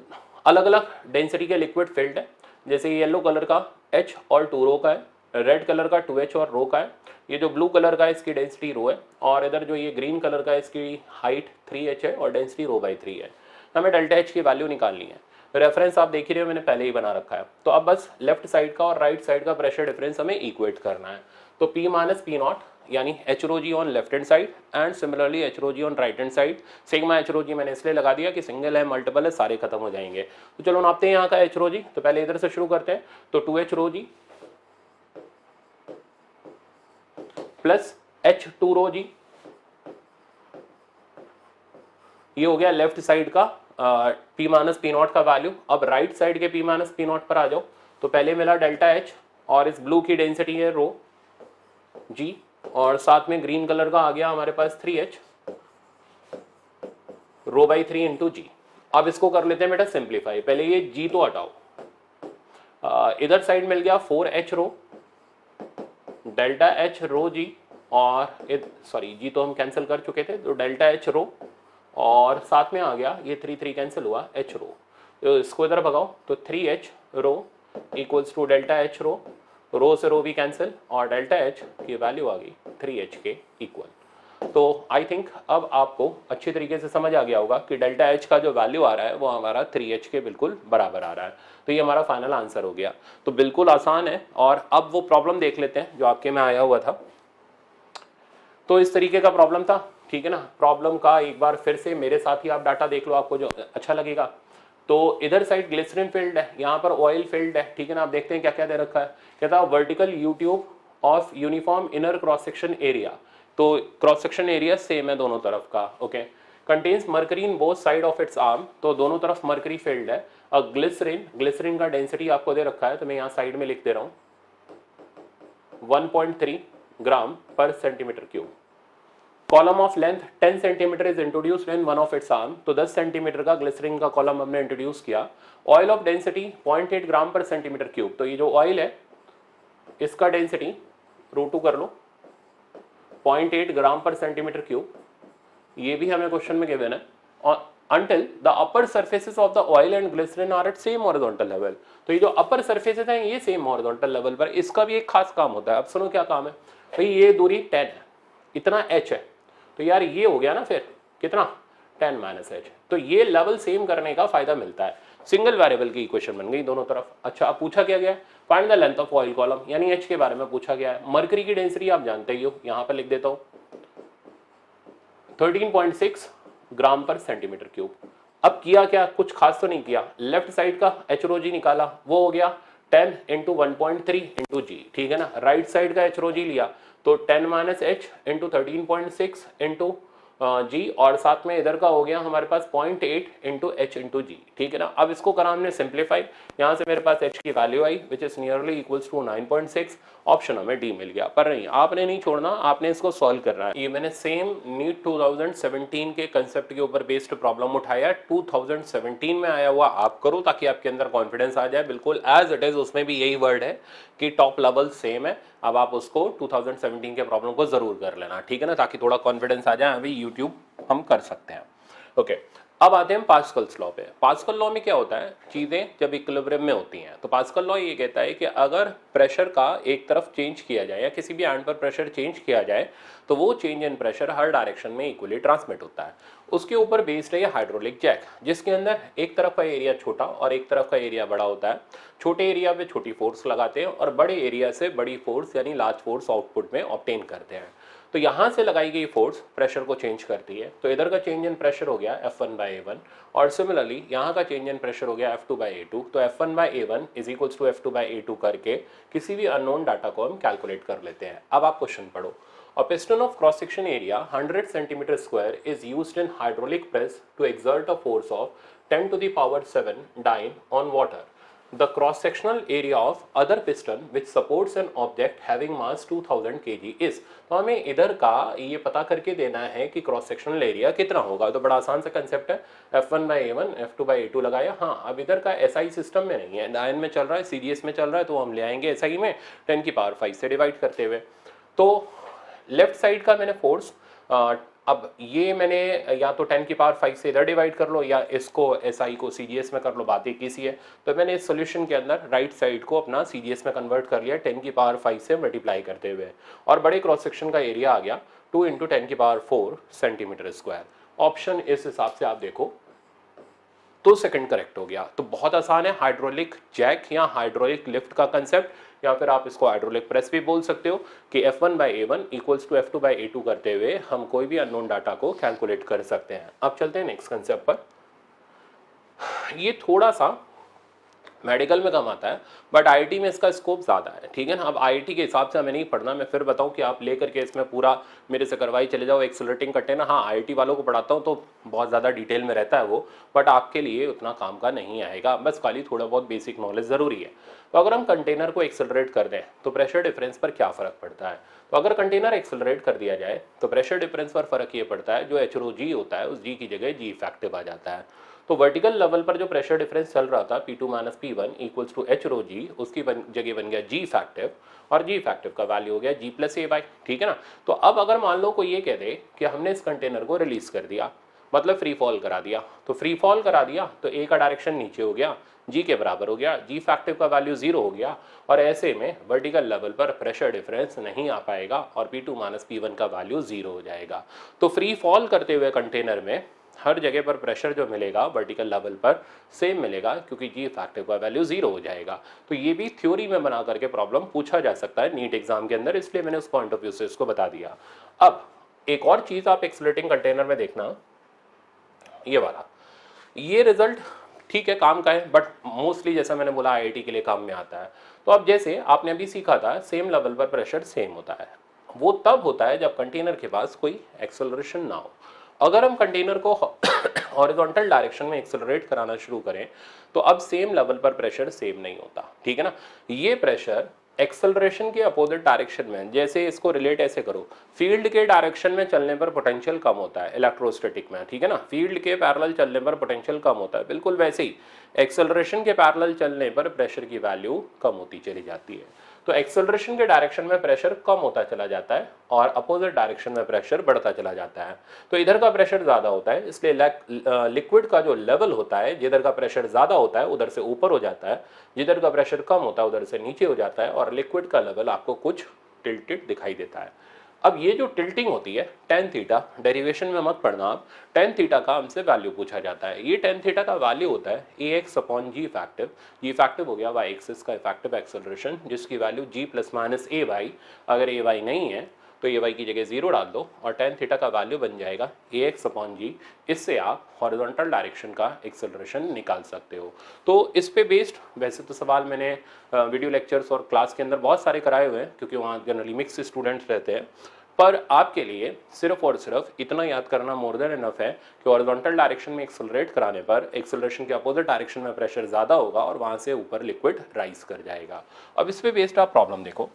Speaker 1: अलग अलग डेंसिटी के लिक्विड फिल्ड है, जैसे येलो कलर का H और 2 रो का है, रेड कलर का 2H और रो का है, ये जो ब्लू कलर का है इसकी डेंसिटी रो है, और इधर जो ये ग्रीन कलर का है इसकी हाइट 3H है और डेंसिटी रो बाई 3 है। हमें डेल्टा H की वैल्यू निकालनी है। रेफरेंस आप देख ही रहे हो मैंने पहले ही बना रखा है। तो अब बस लेफ्ट साइड का और राइट साइड का प्रेशर डिफरेंस हमें इक्वेट करना है। तो P माइनस पी नॉट यानी H rho G on left hand side and similarly H rho G on right hand side. Sigma H rho G मैंने इसलिए लगा दिया कि सिंगल है मल्टीपल है सारे खत्म हो जाएंगे। तो चलो नापते हैं यहाँ का एच रो जी। तो पहले इधर से शुरू करते हैं। तो 2H रो जी प्लस H2 रो जी, ये हो गया लेफ्ट साइड का P माइनस पी नॉट का वैल्यू। अब राइट साइड के P माइनस पी नॉट पर आ जाओ। तो पहले मिला डेल्टा H और इस ब्लू की डेंसिटी है रो जी और साथ में ग्रीन कलर का आ गया हमारे पास 3h रो बाई 3 इंटू जी। अब इसको कर लेते हैं बेटा सिंप्लीफाई। पहले ये g तो हटाओ, इधर साइड मिल गया 4h रो डेल्टा h रो जी, और सॉरी जी तो हम कैंसिल कर चुके थे, तो डेल्टा h रो और साथ में आ गया ये 3 कैंसिल हुआ h रो, तो इसको इधर भगाओ तो 3h rho equals to delta h rho से रो भी कैंसिल और डेल्टा h की वैल्यू आ गई 3h के इक्वल। तो आई थिंक अब आपको अच्छी तरीके से समझ आ गया होगा कि डेल्टा h का जो वैल्यू आ रहा है वो हमारा 3h के बिल्कुल बराबर आ रहा है। तो ये हमारा फाइनल आंसर हो गया। तो बिल्कुल आसान है। और अब वो प्रॉब्लम देख लेते हैं जो आपके में आया हुआ था। तो इस तरीके का प्रॉब्लम था, ठीक है ना। प्रॉब्लम का एक बार फिर से मेरे साथ ही आप डाटा देख लो, आपको जो अच्छा लगेगा। तो इधर साइड ग्लिसरीन फील्ड है, यहाँ पर ऑयल फील्ड है, ठीक है ना। आप देखते हैं क्या क्या दे रखा है। कहता है vertical YouTube of uniform inner cross section area, तो क्रॉस सेक्शन एरिया सेम है दोनों तरफ का, okay. Contains mercury in both side of its arm, तो दोनों तरफ मर्करी फील्ड है। और ग्लिसरीन का डेंसिटी आपको दे रखा है, तो मैं यहाँ साइड में लिख दे रहा हूँ 1.3 ग्राम पर centimetre cube. Column of length 10 centimetre is introduced in one of its arm, तो 10 सेंटीमीटर का ग्लिसरीन का कॉलम हमने इंट्रोड्यूस किया। ऑयल ऑफ डेंसिटी 0.8 ग्राम पर सेंटीमीटर क्यूब, तो ये जो ऑयल है इसका डेंसिटी √2 कर लो 0.8 ग्राम पर सेंटीमीटर क्यूब, ये भी हमें क्वेश्चन में गिवन है। और until the upper surfaces of the oil and glycerin are at same horizontal level, तो ये जो upper surfaces हैं ये सेम horizontal level पर, इसका भी एक खास काम होता है। अब सुनो क्या काम है भाई, ये दूरी 10 है, इतना h है, तो यार ये हो गया ना फिर कितना 10 - h, तो ये लेवल सेम करने का फायदा मिलता है। सिंगल वेरिएबल की इक्वेशन बन गई दोनों तरफ। अच्छा अब पूछा क्या गया है, find the length of oil column, यानी h के बारे में पूछा गया है। मर्करी की डेंसिटी आप जानते ही हो, यहाँ पर लिख देता हूँ 13.6 ग्राम पर सेंटीमीटर क्यूब। अब किया क्या, कुछ खास तो नहीं किया। लेफ्ट साइड का एच रो जी निकाला, वो हो गया 10 × 1.3 × जी, ठीक है ना। राइट साइड का एच रो जी लिया तो 10 - h × 13.6 × जी, और साथ में इधर का हो गया हमारे पास 0.8 × h × जी, ठीक है ना। अब इसको करा हमने सिंप्लीफाई, यहाँ से मेरे पास h की वैल्यू आई which is nearly equals to 9.6, option हमें डी मिल गया। पर नहीं, आपने नहीं छोड़ना, आपने इसको सॉल्व करना है। ये मैंने सेम नीट 2017 के कंसेप्ट के ऊपर बेस्ड प्रॉब्लम उठाया, 2017 में आया हुआ आप करो ताकि आपके अंदर कॉन्फिडेंस आ जाए। बिल्कुल एज इट इज, उसमें भी यही वर्ड है कि टॉप लेवल सेम है। अब आप उसको 2017 के प्रॉब्लम को जरूर कर लेना, ठीक है ना, ताकि थोड़ा कॉन्फिडेंस आ जाए, अभी यूट्यूब हम कर सकते हैं। ओके, अब आते हैं पास्कल्स लॉ पे। पास्कल लॉ में क्या होता है, चीजें जब इक्विलिब्रियम में होती हैं तो पास्कल लॉ ये कहता है कि अगर प्रेशर का एक तरफ चेंज किया जाए या किसी भी एंड पर प्रेशर चेंज किया जाए तो वो change in pressure her direction में इक्वली ट्रांसमिट होता है। उसके ऊपर बेस्ड है ये हाइड्रोलिक जैक, जिसके अंदर एक तरफ का एरिया छोटा और एक तरफ का एरिया बड़ा होता है। छोटे एरिया पे छोटी फोर्स लगाते हैं और बड़े एरिया से बड़ी फोर्स यानी लार्ज फोर्स आउटपुट में ऑब्टेन करते हैं। तो यहाँ से लगाई गई फोर्स प्रेशर को चेंज करती है, तो इधर का चेंज इन प्रेशर हो गया F1/A1, और सिमिलरली यहाँ का चेंज इन प्रेशर हो गया F2/A2। तो F1/A1 is equals to F2/A2 करके किसी भी अननोन डाटा को हम कैलकुलेट कर लेते हैं। अब आप क्वेश्चन पढ़ो। A piston of cross section area 100 cm² is used in hydraulic press to exert a force of 10⁻⁷ dyne on water. The cross sectional area of other piston which supports an object having mass 2000 kg is, तो हमें इधर का ये पता करके देना है कि क्रॉस सेक्शनल एरिया कितना होगा। तो बड़ा आसान सा कंसेप्ट है, F1/A1 F2/A2 लगाया। हाँ, अब इधर का SI सिस्टम में नहीं है, डायन में चल रहा है, CGS में चल रहा है, तो हम ले आएंगे SI में 10⁵ से डिवाइड करते हुए। तो लेफ्ट साइड का मैंने फोर्स, अब ये मैंने या तो 10⁵ से इधर डिवाइड कर लो या इसको SI को CGS में कर लो, बात एक ही सी है। तो मैंने इस सॉल्यूशन के अंदर राइट साइड को अपना CGS में कन्वर्ट कर लिया 10⁵ से मल्टीप्लाई करते हुए, और बड़े क्रॉस सेक्शन का एरिया आ गया 2 × 10⁴ सेंटीमीटर²। ऑप्शन इस हिसाब से आप देखो तो सेकंड करेक्ट हो गया। तो बहुत आसान है, हाइड्रोलिक जैक या हाइड्रोलिक लिफ्ट का कंसेप्ट, या फिर आप इसको हाइड्रोलिक प्रेस भी बोल सकते हो कि F1/A1 इक्वल्स टू F2/A2 करते हुए हम कोई भी अननोन डाटा को कैलकुलेट कर सकते हैं। अब चलते हैं नेक्स्ट कंसेप्ट पर। ये थोड़ा सा मेडिकल में कम आता है, बट आईआईटी में इसका स्कोप ज़्यादा है, ठीक है ना। अब आईआईटी के हिसाब से हमें नहीं पढ़ना, मैं फिर बताऊं कि आप लेकर के इसमें पूरा मेरे से करवाई चले जाओ एक्सेलरेटिंग कंटेनर। हाँ, आईआईटी वालों को पढ़ाता हूँ तो बहुत ज़्यादा डिटेल में रहता है वो, बट आपके लिए उतना काम का नहीं आएगा, बस खाली थोड़ा बहुत बेसिक नॉलेज ज़रूरी है। तो अगर हम कंटेनर को एक्सेलरेट कर दें तो प्रेशर डिफरेंस पर क्या फ़र्क पड़ता है। तो अगर कंटेनर एक्सेलरेट कर दिया जाए तो प्रेशर डिफरेंस पर फ़र्क ये पड़ता है, जो एच होता है उस जी की जगह जी इफेक्टिव आ जाता है। तो वर्टिकल लेवल पर जो प्रेशर डिफरेंस चल रहा था P2 minus P1 equals to H rho G, उसकी जगह बन गया जी इफेक्टिव, और जी इफेक्टिव का वैल्यू हो गया जी प्लस ए बाई, ठीक है ना। तो अब अगर मान लो कोई ये कह दे कि हमने इस कंटेनर को रिलीज कर दिया, मतलब फ्री फॉल करा दिया, तो फ्री फॉल करा दिया तो ए का डायरेक्शन नीचे हो गया, जी के बराबर हो गया, जी इफेक्टिव का वैल्यू जीरो हो गया, और ऐसे में वर्टिकल लेवल पर प्रेशर डिफरेंस नहीं आ पाएगा और P2 माइनस P1 का वैल्यू जीरो हो जाएगा। तो फ्री फॉल करते हुए कंटेनर में हर जगह पर प्रेशर जो मिलेगा वर्टिकल लेवल पर सेम मिलेगा, क्योंकि जी इफेक्टिव का वैल्यू जीरो हो जाएगा। तो ये भी थ्योरी में बना करके प्रॉब्लम पूछा जा सकता है नीट एग्जाम के अंदर, इसलिए मैंने उस पॉइंट ऑफ व्यू से इसको बता दिया। अब एक और चीज आप एक्सेलरेटिंग कंटेनर में देखना, ये वाला, ये रिजल्ट ठीक है काम का है, बट मोस्टली जैसा मैंने बोला आईआईटी के लिए काम में आता है। तो अब जैसे आपने अभी सीखा था सेम लेवल पर प्रेशर सेम होता है, वो तब होता है जब कंटेनर के पास कोई एक्सेलरेशन ना हो। अगर हम कंटेनर को हॉरिजॉन्टल डायरेक्शन में एक्सेलरेट कराना शुरू करें तो अब सेम लेवल पर प्रेशर सेम नहीं होता, ठीक है ना। ये प्रेशर एक्सेलरेशन के अपोजिट डायरेक्शन में, जैसे इसको रिलेट ऐसे करो, फील्ड के डायरेक्शन में चलने पर पोटेंशियल कम होता है इलेक्ट्रोस्टैटिक में, ठीक है ना, फील्ड के पैरेलल चलने पर पोटेंशियल कम होता है, बिल्कुल वैसे ही एक्सेलरेशन के पैरेलल चलने पर प्रेशर की वैल्यू कम होती चली जाती है। तो एक्सेलरेशन के डायरेक्शन में प्रेशर कम होता चला जाता है और अपोजिट डायरेक्शन में प्रेशर बढ़ता चला जाता है। तो इधर का प्रेशर ज्यादा होता है, इसलिए लिक्विड का जो लेवल होता है, जिधर का प्रेशर ज्यादा होता है उधर से ऊपर हो जाता है, जिधर का प्रेशर कम होता है उधर से नीचे हो जाता है, और लिक्विड का लेवल आपको कुछ टिल्टेड दिखाई देता है। अब ये जो टिल्टिंग होती है टेन थीटा, डेरिवेशन में मत पढ़ना आप, टेन थीटा का हमसे वैल्यू पूछा जाता है। ये टेन थीटा का वैल्यू होता है ए एक्स अपॉन जी इफेक्टिव, जी इफेक्टिव हो गया वाई एक्सिस का इफेक्टिव एक्सेलरेशन, जिसकी वैल्यू जी प्लस माइनस ए वाई, अगर ए वाई नहीं है तो ए वाई की जगह जीरो डाल दो और टेन थीटा का वैल्यू बन जाएगा ए एक्स अपॉन जी। इससे आप हॉरिजॉन्टल डायरेक्शन का एक्सेलरेशन निकाल सकते हो। तो इस पे बेस्ड वैसे तो सवाल मैंने वीडियो लेक्चर्स और क्लास के अंदर बहुत सारे कराए हुए हैं, क्योंकि वहाँ जनरली मिक्स स्टूडेंट्स रहते हैं, पर आपके लिए सिर्फ और सिर्फ इतना याद करना मोर देन इनफ है कि हॉरिजॉन्टल डायरेक्शन में एक्सेलरेट कराने पर एक्सेलरेशन के अपोजिट डायरेक्शन में प्रेशर ज़्यादा होगा और वहाँ से ऊपर लिक्विड राइज कर जाएगा। अब इस पे बेस्ड आप प्रॉब्लम देखो।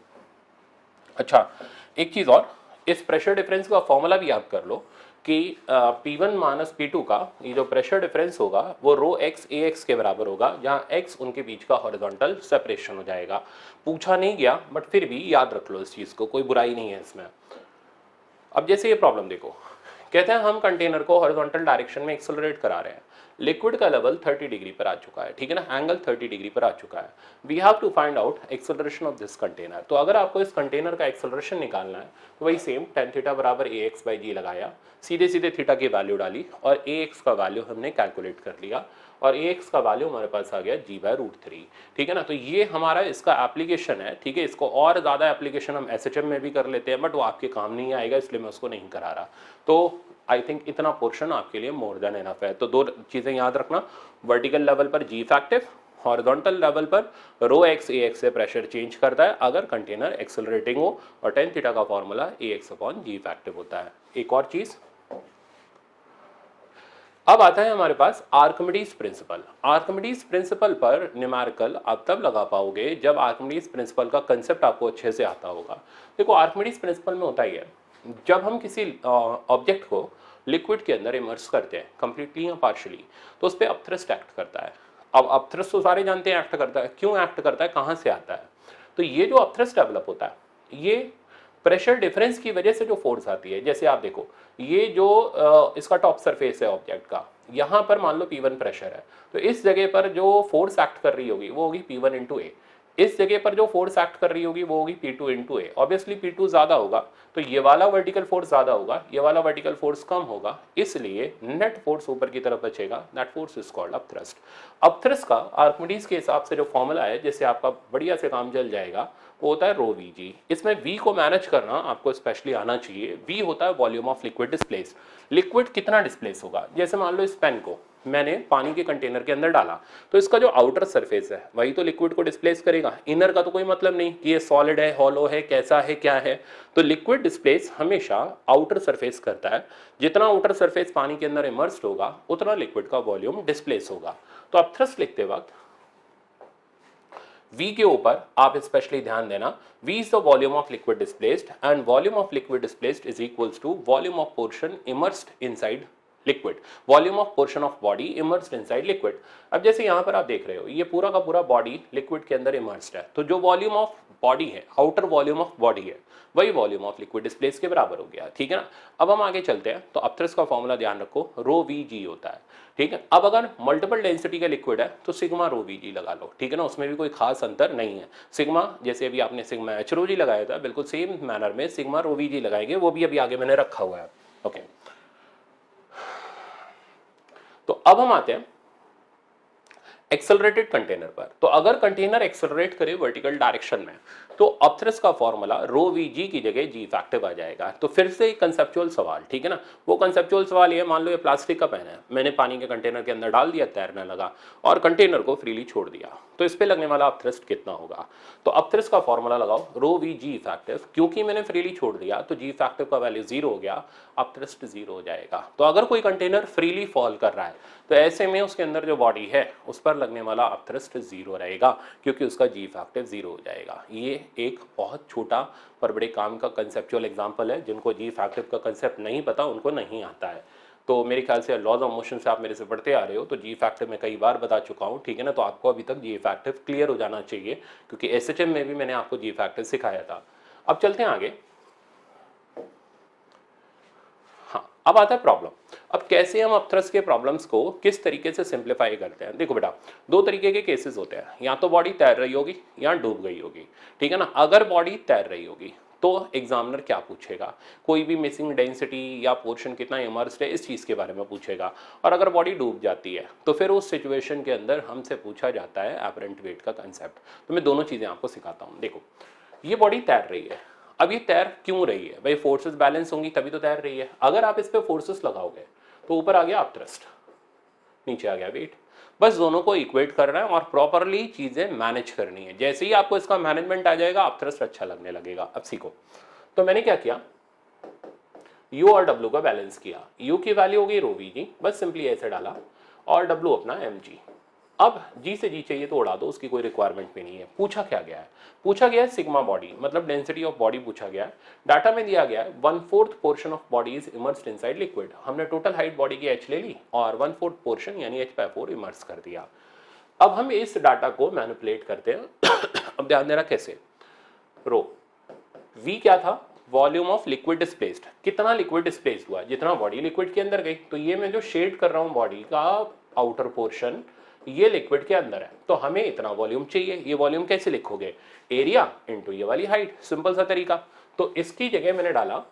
Speaker 1: अच्छा, एक चीज़ और, इस प्रेशर डिफरेंस का फॉर्मूला भी याद कर लो कि P1 माइनस P2 का ये जो प्रेशर डिफरेंस होगा वो रो एक्स ए एक्स के बराबर होगा, जहाँ एक्स उनके बीच का हॉरिजॉन्टल सेपरेशन हो जाएगा। पूछा नहीं गया बट फिर भी याद रख लो इस चीज़ को, कोई बुराई नहीं है इसमें। अब जैसे ये प्रॉब्लम देखो, कहते हैं हम कंटेनर को हॉरिजॉन्टल डायरेक्शन में एक्सेलरेट करा रहे हैं, लिक्विड का लेवल 30 डिग्री पर आ चुका है, ठीक है ना, एंगल 30 डिग्री पर आ चुका है। We have to find out acceleration of this container. तो अगर आपको इस कंटेनर का एक्सेलरेशन निकालना है तो वही सेम टेन थीटा बराबर ए एक्स बाई जी लगाया, सीधे सीधे थीटा की वैल्यू डाली और ए एक्स का वैल्यू हमने कैलकुलेट कर लिया, और ए एक्स का वैल्यू हमारे पास आ गया जी बाय रूट 3, ठीक है ना। तो ये हमारा इसका एप्लीकेशन है, ठीक है। इसको और ज़्यादा एप्लीकेशन हम एसएचएम में भी कर लेते हैं, बट वो आपके काम नहीं आएगा, इसलिए मैं उसको नहीं करा रहा। तो आई थिंक इतना पोर्शन आपके लिए मोर देन एनफ है। तो दो चीज़ें याद रखना, वर्टिकल लेवल पर जी इफेक्टिव, हॉरिजॉन्टल लेवल पर रो एक्स ए एक्स से प्रेशर चेंज करता है अगर कंटेनर एक्सेलरेटिंग हो, और टेन थीटा का फॉर्मूला ए एक्स अपॉन जी इफेक्टिव होता है। एक और चीज़, अब आता है हमारे पास आर्किमिडीज प्रिंसिपल। आर्किमिडीज प्रिंसिपल पर न्यूमेरिकल आप तब लगा पाओगे जब आर्किमिडीज प्रिंसिपल का कंसेप्ट आपको अच्छे से आता होगा। देखो आर्किमिडीज प्रिंसिपल में होता ही है, जब हम किसी ऑब्जेक्ट को लिक्विड के अंदर इमर्स करते हैं कंप्लीटली या पार्शियली, तो उस पर अपथ्रस्ट एक्ट करता है। अब अपथ्रस्ट तो सारे जानते हैं एक्ट करता है, क्यों एक्ट करता है, कहाँ से आता है। तो ये जो अपथ्रस्ट डेवलप होता है, ये प्रेशर डिफरेंस की वजह से जो फोर्स आती है, जैसे आप देखो ये जो इसका टॉप सरफेस है ऑब्जेक्ट का, यहाँ पर मान लो P1 प्रेशर है, तो इस जगह पर जो फोर्स एक्ट कर रही होगी वो होगी P1 इंटू ए, इस जगह पर जो फोर्स एक्ट कर रही होगी वो होगी P2 इंटू ए। ऑब्वियसली P2 ज्यादा होगा तो ये वाला वर्टिकल फोर्स ज्यादा होगा, ये वाला वर्टिकल फोर्स कम होगा, इसलिए नेट फोर्स ऊपर की तरफ बचेगा, that force is called upthrust. Upthrust का आर्किमिडीज के हिसाब से जो फॉर्मूला है, जिससे आपका बढ़िया से काम चल जाएगा, वो होता है रो वी जी। इसमें वी को मैनेज करना आपको स्पेशली आना चाहिए। वी होता है volume of liquid displace, liquid कितना डिस्प्लेस होगा। जैसे मान लो इस पेन को मैंने पानी के कंटेनर के अंदर डाला तो इसका जो आउटर सरफेस है वही तो लिक्विड को डिस्प्लेस करेगा, इनर का तो कोई मतलब नहीं कि ये सॉलिड है, हॉलो है, कैसा है, क्या है। तो लिक्विड डिस्प्लेस हमेशा आउटर सरफेस करता है, जितना आउटर सरफेस पानी के अंदर इमर्स्ड होगा उतना लिक्विड का वॉल्यूम डिस्प्लेस होगा। तो आप थ्रस्ट लिखते वक्त V के ऊपर आप स्पेशली ध्यान देना, V is the volume of liquid displaced and volume of liquid displaced is equals to volume of portion immersed inside liquid, volume of portion of body immersed inside liquid। अब जैसे यहाँ पर आप देख रहे हो ये पूरा का पूरा बॉडी लिक्विड के अंदर इमर्स्ड है, तो जो वॉल्यूम ऑफ बॉडी है, आउटर वॉल्यूम ऑफ बॉडी है, वही वॉल्यूम ऑफ लिक्विड डिस्प्लेस के बराबर हो गया, ठीक है ना। अब हम आगे चलते हैं, तो अपथ्रस्ट का फॉर्मूला ध्यान रखो, रो वी जी होता है, ठीक है। अब अगर मल्टीपल डेंसिटी का लिक्विड है तो सिग्मा रो वी जी लगा लो, ठीक है ना, उसमें भी कोई खास अंतर नहीं है। सिग्मा जैसे अभी आपने सिग्मा एच रो जी लगाया था, बिल्कुल सेम मैनर में सिग्मा रो वी जी लगाएंगे, वो भी अभी आगे मैंने रखा हुआ है, ओके। तो अब हम आते हैं एक्सेलरेटेड कंटेनर पर। तो अगर कंटेनर एक्सेलरेट करे वर्टिकल डायरेक्शन में तो अपथ्रस्ट का फॉर्मूला रो वी जी की जगह जी फैक्टिव आ जाएगा। तो फिर से एक कंसेप्चुअल सवाल, ठीक है ना, वो कंसेप्चुअल सवाल ये, मान लो ये प्लास्टिक का पेन है, मैंने पानी के कंटेनर के अंदर डाल दिया, तैरने लगा और कंटेनर को फ्रीली छोड़ दिया, तो इस पे लगने वाला अपथ्रस्ट कितना होगा। तो अपथ्रस्ट का फॉर्मूला लगाओ रो वी जी फैक्टिव, क्योंकि मैंने फ्रीली छोड़ दिया तो जी फैक्टिव का वैल्यू 0 हो गया, अपथ्रस्ट 0 हो जाएगा। तो अगर कोई कंटेनर फ्रीली फॉल कर रहा है तो ऐसे में उसके अंदर जो बॉडी है उस पर लगने वाला अपथ्रस्ट 0 रहेगा, क्योंकि उसका जी फैक्टिव 0 हो जाएगा। ये एक बहुत छोटा पर बड़े काम का कंसेप्चुअल एग्जांपल है, जिनको जी फैक्टिव का कंसेप्ट नहीं पता उनको नहीं आता है। तो मेरे ख्याल से लॉज ऑफ मोशन से आप मेरे से पढ़ते आ रहे हो, तो जी फैक्टिव मैं कई बार बता चुका हूँ, ठीक है ना। तो आपको अभी तक जी फैक्टिव क्लियर हो जाना चाहिए, क्योंकि एसएचएम में भी मैंने आपको जी फैक्टिव सिखाया था। अब चलते हैं आगे। हाँ, अब आता है प्रॉब्लम। अब कैसे हम अपथ्रस्ट के प्रॉब्लम्स को किस तरीके से सिंप्लीफाई करते हैं। देखो बेटा, दो तरीके के केसेस होते हैं, या तो बॉडी तैर रही होगी या डूब गई होगी, ठीक है ना। अगर बॉडी तैर रही होगी तो एग्जामिनर क्या पूछेगा, कोई भी मिसिंग डेंसिटी या पोर्शन कितना इमर्स्ड है इस चीज़ के बारे में पूछेगा। और अगर बॉडी डूब जाती है तो फिर उस सिचुएशन के अंदर हमसे पूछा जाता है एपरेंट वेट का कंसेप्ट। तो मैं दोनों चीज़ें आपको सिखाता हूँ। देखो, ये बॉडी तैर रही है, अब ये तैर क्यों रही है भाई, फोर्सेस बैलेंस होंगी तभी तो तैर रही है। अगर आप इस पर फोर्सेस लगाओगे तो ऊपर आ गया अपथ्रस्ट, नीचे आ गया वेट, बस दोनों को इक्वेट करना है और प्रॉपरली चीजें मैनेज करनी है। जैसे ही आपको इसका मैनेजमेंट आ जाएगा अपथ्रस्ट अच्छा लगने लगेगा। अब सीखो। तो मैंने क्या किया, यू और डब्ल्यू का बैलेंस किया, यू की वैल्यू होगी रो वी जी, बस सिंपली ऐसे डाला, और डब्ल्यू अपना एम जी। अब जी से जी चाहिए तो उड़ा दो, उसकी कोई रिक्वायरमेंट भी नहीं है। पूछा क्या गया है, पूछा गया है सिग्मा बॉडी, मतलब डेंसिटी ऑफ बॉडी पूछा गया है। डाटा में दिया गया है 1/4 portion of body is immersed inside liquid. हमने टोटल हाइट बॉडी की h ले ली और 1/4 पोर्शन यानी h/4 इमर्स कर दिया। अब हम इस डाटा को मैनिपुलेट करते हैं। अब ध्यान देना कैसे, रो v क्या था, वॉल्यूम ऑफ लिक्विड डिस्प्लेस्ड, कितना लिक्विड डिस्प्लेस हुआ, जितना बॉडी लिक्विड के अंदर गई। तो ये मैं जो शेड कर रहा हूं बॉडी का आउटर पोर्शन, ये लिक्विड के अंदर है, तो हमें इतना वॉल्यूम चाहिए। ये वॉल्यूम कैसे लिखोगे, एरिया इनटू ये वाली हाइट, सिंपल सा तरीका। तो इसकी जगह मैंने डाला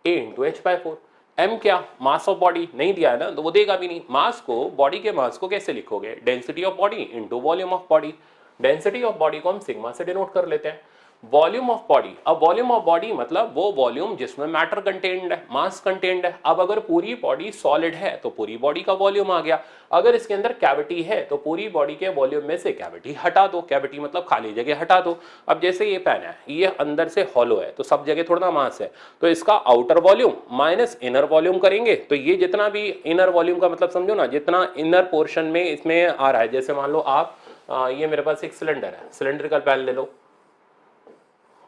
Speaker 1: a इंटू h/4। m क्या, मास ऑफ बॉडी, नहीं दिया है ना तो वो देगा भी नहीं। मास को, बॉडी के मास को कैसे लिखोगे, density of body into volume of body. Density of body को हम सिग्मा से डिनोट कर लेते हैं। वॉल्यूम ऑफ बॉडी, अब वॉल्यूम ऑफ बॉडी मतलब वो वॉल्यूम जिसमें मैटर कंटेन्ड है, मास कंटेन्ड है। अब अगर पूरी बॉडी सॉलिड है तो पूरी बॉडी का वॉल्यूम आ गया, अगर इसके अंदर कैविटी है तो पूरी बॉडी के वॉल्यूम में से कैविटी हटा दो, कैविटी मतलब खाली जगह हटा दो। अब जैसे ये पेन है, ये अंदर से हॉलो है तो सब जगह थोड़ा मास है, तो इसका outer volume minus inner volume करेंगे तो ये जितना भी इनर वॉल्यूम का मतलब समझो ना, जितना इनर पोर्शन में इसमें आ रहा है। जैसे मान लो आप ये मेरे पास एक सिलेंडर है, सिलेंड्रिकल पैन ले लो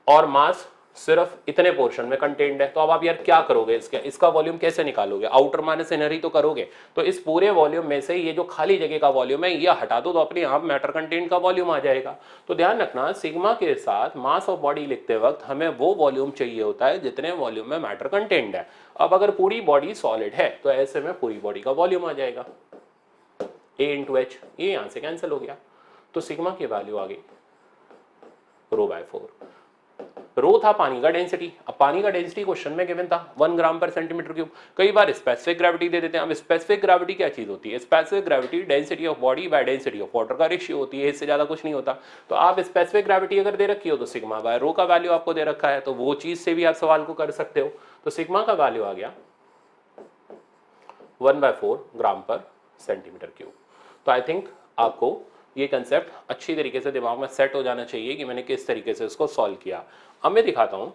Speaker 1: और मास सिर्फ इतने पोर्शन में कंटेन्ड है, तो अब आप यार क्या करोगे, इसका वॉल्यूम कैसे निकालोगे, आउटर माइनस इनर ही तो करोगे। तो इस पूरे वॉल्यूम में से ये जो खाली जगह का वॉल्यूम है ये हटा दो तो अपने आप मैटर कंटेंट का वॉल्यूम आ जाएगा। तो ध्यान रखना, सिग्मा के साथ मास ऑफ बॉडी लिखते वक्त हमें वो वॉल्यूम चाहिए होता है जितने वॉल्यूम में मैटर कंटेंट है। अब अगर पूरी बॉडी सॉलिड है तो ऐसे में पूरी बॉडी का वॉल्यूम आ जाएगा a इंटू एच, ये यहां से कैंसिल हो गया, तो सिग्मा की वैल्यू आ गई ρ/4। रो था पानी का डेंसिटी, अब पानी का डेंसिटी क्वेश्चन में गिवन था 1 ग्राम पर सेंटीमीटर क्यूब। कई बार स्पेसिफिक ग्रेविटी दे देते हैं। अब स्पेसिफिक ग्रेविटी क्या चीज होती है, specific gravity density of body by density of water का रेशियो होती है, इससे ज्यादा कुछ नहीं होता। तो आप स्पेसिफिक ग्रेविटी अगर दे रखी हो तो सिग्मा बाय रो का वैल्यू आपको दे रखा है, तो वो चीज से भी आप सवाल को कर सकते हो। तो सिग्मा का वैल्यू आ गया 1/4 ग्राम पर सेंटीमीटर क्यूब। तो आई थिंक आपको ये कंसेप्ट अच्छी तरीके से दिमाग में सेट हो जाना चाहिए कि मैंने किस तरीके से इसको सॉल्व किया। अब मैं दिखाता हूं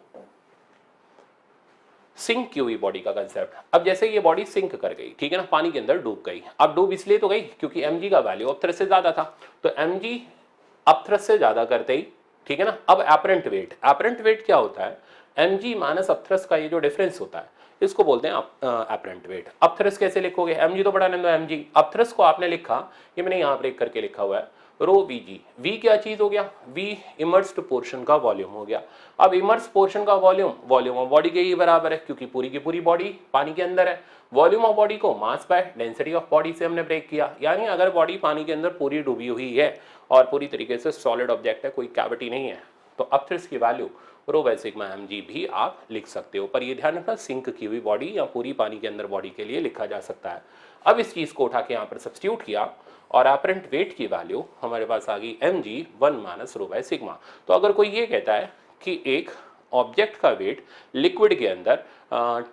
Speaker 1: सिंक की हुई बॉडी का कंसेप्ट। अब जैसे ये बॉडी सिंक कर गई, ठीक है ना, पानी के अंदर डूब गई। अब डूब इसलिए तो गई क्योंकि mg का वैल्यू अपथ्रस्ट से ज्यादा था, तो mg अपथ्रस्ट से ज्यादा करते ही, ठीक है ना। अब एपरेंट वेट क्या होता है, mg माइनस अपथ्रस्ट का ये जो डिफरेंस होता है इसको बोलते हैं एपरेंट वेट। अपथ्रस्ट कैसे लिखोगे, mg तो बड़ा नहीं, तो mg, अपथ्रस्ट को आपने लिखा, ये मैंने यहाँ ब्रेक करके लिखा हुआ है, रो Vg। V क्या चीज हो गया, V इमर्स्ड पोर्शन का वॉल्यूम हो गया। अब इमर्स पोर्शन का वॉल्यूम ऑफ बॉडी के ही बराबर है क्योंकि पूरी की पूरी बॉडी पानी के अंदर है। वॉल्यूम ऑफ बॉडी को mass by density of body से हमने ब्रेक किया, यानी अगर बॉडी पानी के अंदर पूरी डूबी हुई है और पूरी तरीके से सॉलिड ऑब्जेक्ट है, कोई कैविटी नहीं है, तो अपथ्रस्ट की value rho by sigma mg भी आप लिख सकते हो। पर ये ध्यान रखना सिंक की हुई बॉडी या पूरी पानी के अंदर बॉडी के लिए लिखा जा सकता है। अब इस चीज को उठा के यहाँ पर सब्स्टिट्यूट किया और एपरेंट वेट की वैल्यू हमारे पास आ गई mg 1 minus rho by sigma. तो अगर कोई ये कहता है कि एक ऑब्जेक्ट का वेट लिक्विड के अंदर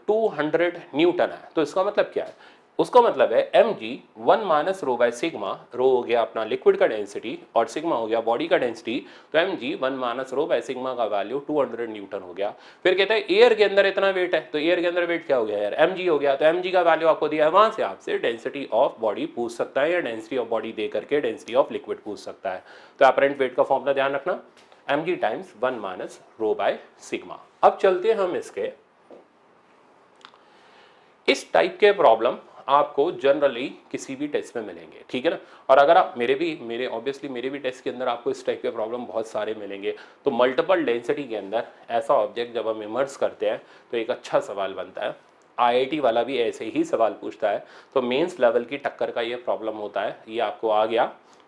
Speaker 1: 200 न्यूटन है, तो इसका मतलब क्या है, उसका मतलब है mg 1 minus rho by sigma, rho हो गया अपना लिक्विड का डेंसिटी और सिग्मा हो गया बॉडी का डेंसिटी, तो mg 1 minus rho by sigma का वैल्यू 200 न्यूटन हो गया। फिर कहता है एयर के अंदर इतना वेट है, तो एयर के अंदर वेट क्या हो गया यार, mg हो गया, तो mg का वैल्यू आपको दिया है, वहां से आपसे डेंसिटी ऑफ बॉडी पूछ सकता है या डेंसिटी ऑफ बॉडी दे करके डेंसिटी ऑफ लिक्विड पूछ सकता है। तो अपरेंट वेट का फॉर्मूला ध्यान रखना, mg times 1 minus rho by sigma. अब चलते हम इसके, इस टाइप के प्रॉब्लम आपको जनरली किसी भी टेस्ट में मिलेंगे, ठीक है ना। और अगर आप मेरे ऑब्वियसली मेरे भी टेस्ट के अंदर आपको इस टाइप के प्रॉब्लम बहुत सारे मिलेंगे। तो मल्टीपल डेंसिटी के अंदर ऐसा ऑब्जेक्ट जब हम इमर्स करते हैं तो एक अच्छा सवाल बनता है। IIT वाला भी ऐसे ही सवाल पूछता है, तो मेंस लेवल की टक्कर का ये प्रॉब्लम होता है। ये आपको आ गया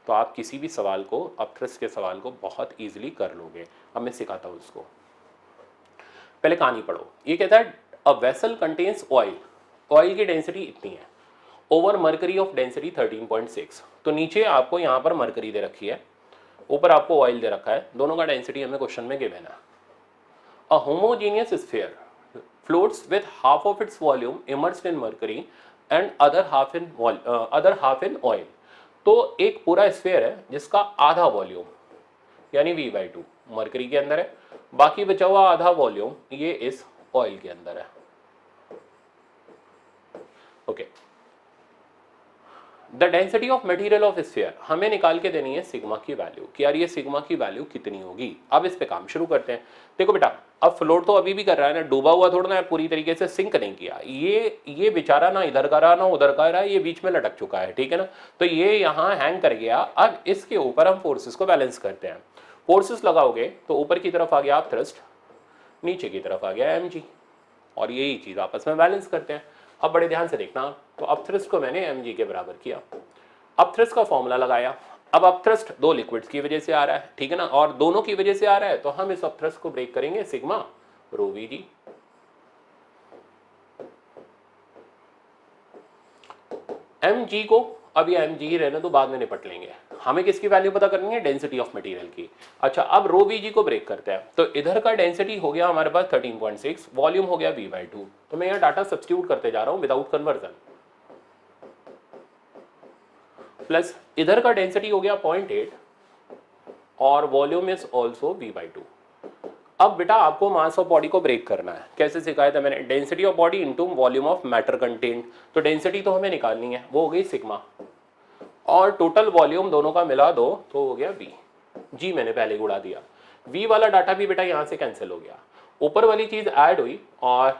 Speaker 1: तो आप किसी भी सवाल को, अपथ्रस्ट के सवाल को बहुत ईजिली कर लोगे। अब मैं सिखाता हूँ इसको, पहले कहानी पढ़ो। ये कहता है a vessel contains oil, oil की डेंसिटी इतनी है, ओवर मर्करी ऑफ डेंसिटी 13.6। तो नीचे आपको यहाँ पर मर्करी दे रखी है, ऊपर आपको ऑयल दे रखा है, दोनों का डेंसिटी हमें क्वेश्चन में गिवन है। अ homogeneous sphere floats with half of its volume immersed in mercury and other half in oil. तो एक पूरा स्फीयर है जिसका आधा वॉल्यूम यानी V/2 मर्करी के अंदर है, बाकी बचा हुआ आधा वॉल्यूम ये इस ऑयल के अंदर है। Okay, the density of material of sphere, हमें निकाल के देनी है सिग्मा की वैल्यू कि यार ये सिग्मा की वैल्यू कितनी होगी। अब इस पे काम शुरू करते हैं। देखो बेटा, अब फ्लोट तो अभी भी कर रहा है ना, डूबा हुआ थोड़ा ना, पूरी तरीके से सिंक नहीं किया। ये बेचारा ना इधर का रहा ना उधर का रहा, ये बीच में लटक चुका है, ठीक है ना। तो ये यहाँ हैंग कर गया। अब इसके ऊपर हम फोर्सेस को बैलेंस करते हैं। फोर्सेस लगाओगे तो ऊपर की तरफ आ गया थ्रस्ट, नीचे की तरफ आ गया mg, और यही चीज आपस में बैलेंस करते हैं। अब बड़े ध्यान से देखना, तो अपथ्रस्ट को मैंने mg के बराबर किया, अपथ्रस्ट का फॉर्मूला लगाया। अब अपथ्रस्ट दो लिक्विड्स की वजह से आ रहा है, ठीक है ना, और दोनों की वजह से आ रहा है, तो हम इस अपथ्रस्ट को ब्रेक करेंगे सिग्मा रो Vg। mg को, अब ये mg ही रहने तो बाद में निपट लेंगे। हमें किसकी वैल्यू पता करनी है, डेंसिटी ऑफ मटेरियल की। अच्छा, अब रो Vg को ब्रेक करते हैं। तो इधर का डेंसिटी हो गया हमारे पास 13.6, वॉल्यूम हो गया V/2। तो मैं यहाँ डाटा सब्स्टिट्यूट करते जा रहा हूँ विदाउट कन्वर्जन, प्लस इधर का डेंसिटी हो गया 0.8 और वॉल्यूम इज ऑल्सो V/2। अब बेटा आपको मास ऑफ बॉडी को ब्रेक करना है। कैसे सिखाया था मैंने, density of body into volume of matter content. तो डेंसिटी तो हमें निकालनी है, वो हो गई सिग्मा, और टोटल वॉल्यूम दोनों का मिला दो तो हो गया V। जी मैंने पहले उड़ा दिया, V वाला डाटा भी बेटा यहाँ से कैंसिल हो गया, ऊपर वाली चीज ऐड हुई और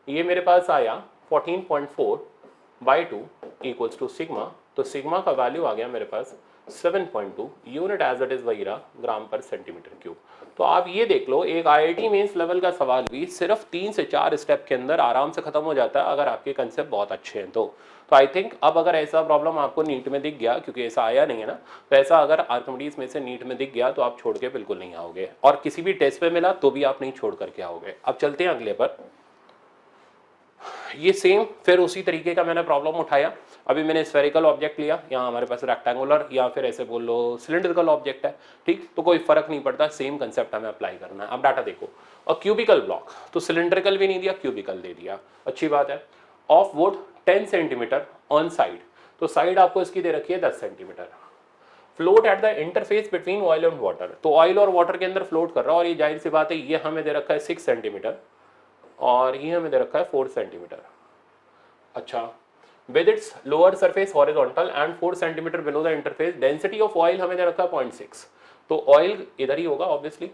Speaker 1: ये मेरे पास आया 14.4/2 इक्वल्स टू सिग्मा। तो सिग्मा का वैल्यू आ गया मेरे पास 7.2, यूनिट एज इट इज वही रहा, ग्राम पर सेंटीमीटर क्यूब। तो आप ये देख लो, एक IIT मेंस लेवल का सवाल भी सिर्फ 3 से 4 स्टेप के अंदर आराम से खत्म हो जाता है अगर आपके कंसेप्ट बहुत अच्छे हैं तो आई थिंक अब अगर ऐसा प्रॉब्लम आपको नीट में दिख गया, क्योंकि ऐसा आया नहीं है ना, तो ऐसा अगर आर्किमिडीज में से नीट में दिख गया तो आप छोड़ के बिल्कुल नहीं आओगे, और किसी भी टेस्ट पे मिला तो भी आप नहीं छोड़ करके आओगे। अब चलते हैं अगले पर। ये सेम फिर उसी तरीके का मैंने प्रॉब्लम उठाया। अभी मैंने स्फेरिकल ऑब्जेक्ट लिया, यहाँ हमारे पास रेक्टेंगुलर या फिर ऐसे बोल लो सिलेंड्रिकल ऑब्जेक्ट है, ठीक, तो कोई फर्क नहीं पड़ता, सेम कंसेप्ट हमें अप्लाई करना है। अब डाटा देखो, और क्यूबिकल ब्लॉक, तो सिलेंड्रिकल भी नहीं दिया, क्यूबिकल दे दिया, अच्छी बात है। Of would 10 centimetre on side, तो साइड आपको इसकी दे रखी है 10 centimetre. Float at the interface between oil and water, तो ऑयल और वाटर के अंदर फ्लोट कर रहा है, और ये जाहिर सी बात है ये हमें दे रखा है 6 सेंटीमीटर और ये हमें दे रखा है 4 सेंटीमीटर। अच्छा, with its lower surface horizontal and 4 centimetre below the interface, density of oil हमें दे रखा है 0.6, तो ऑयल इधर ही होगा ऑब्वियसली,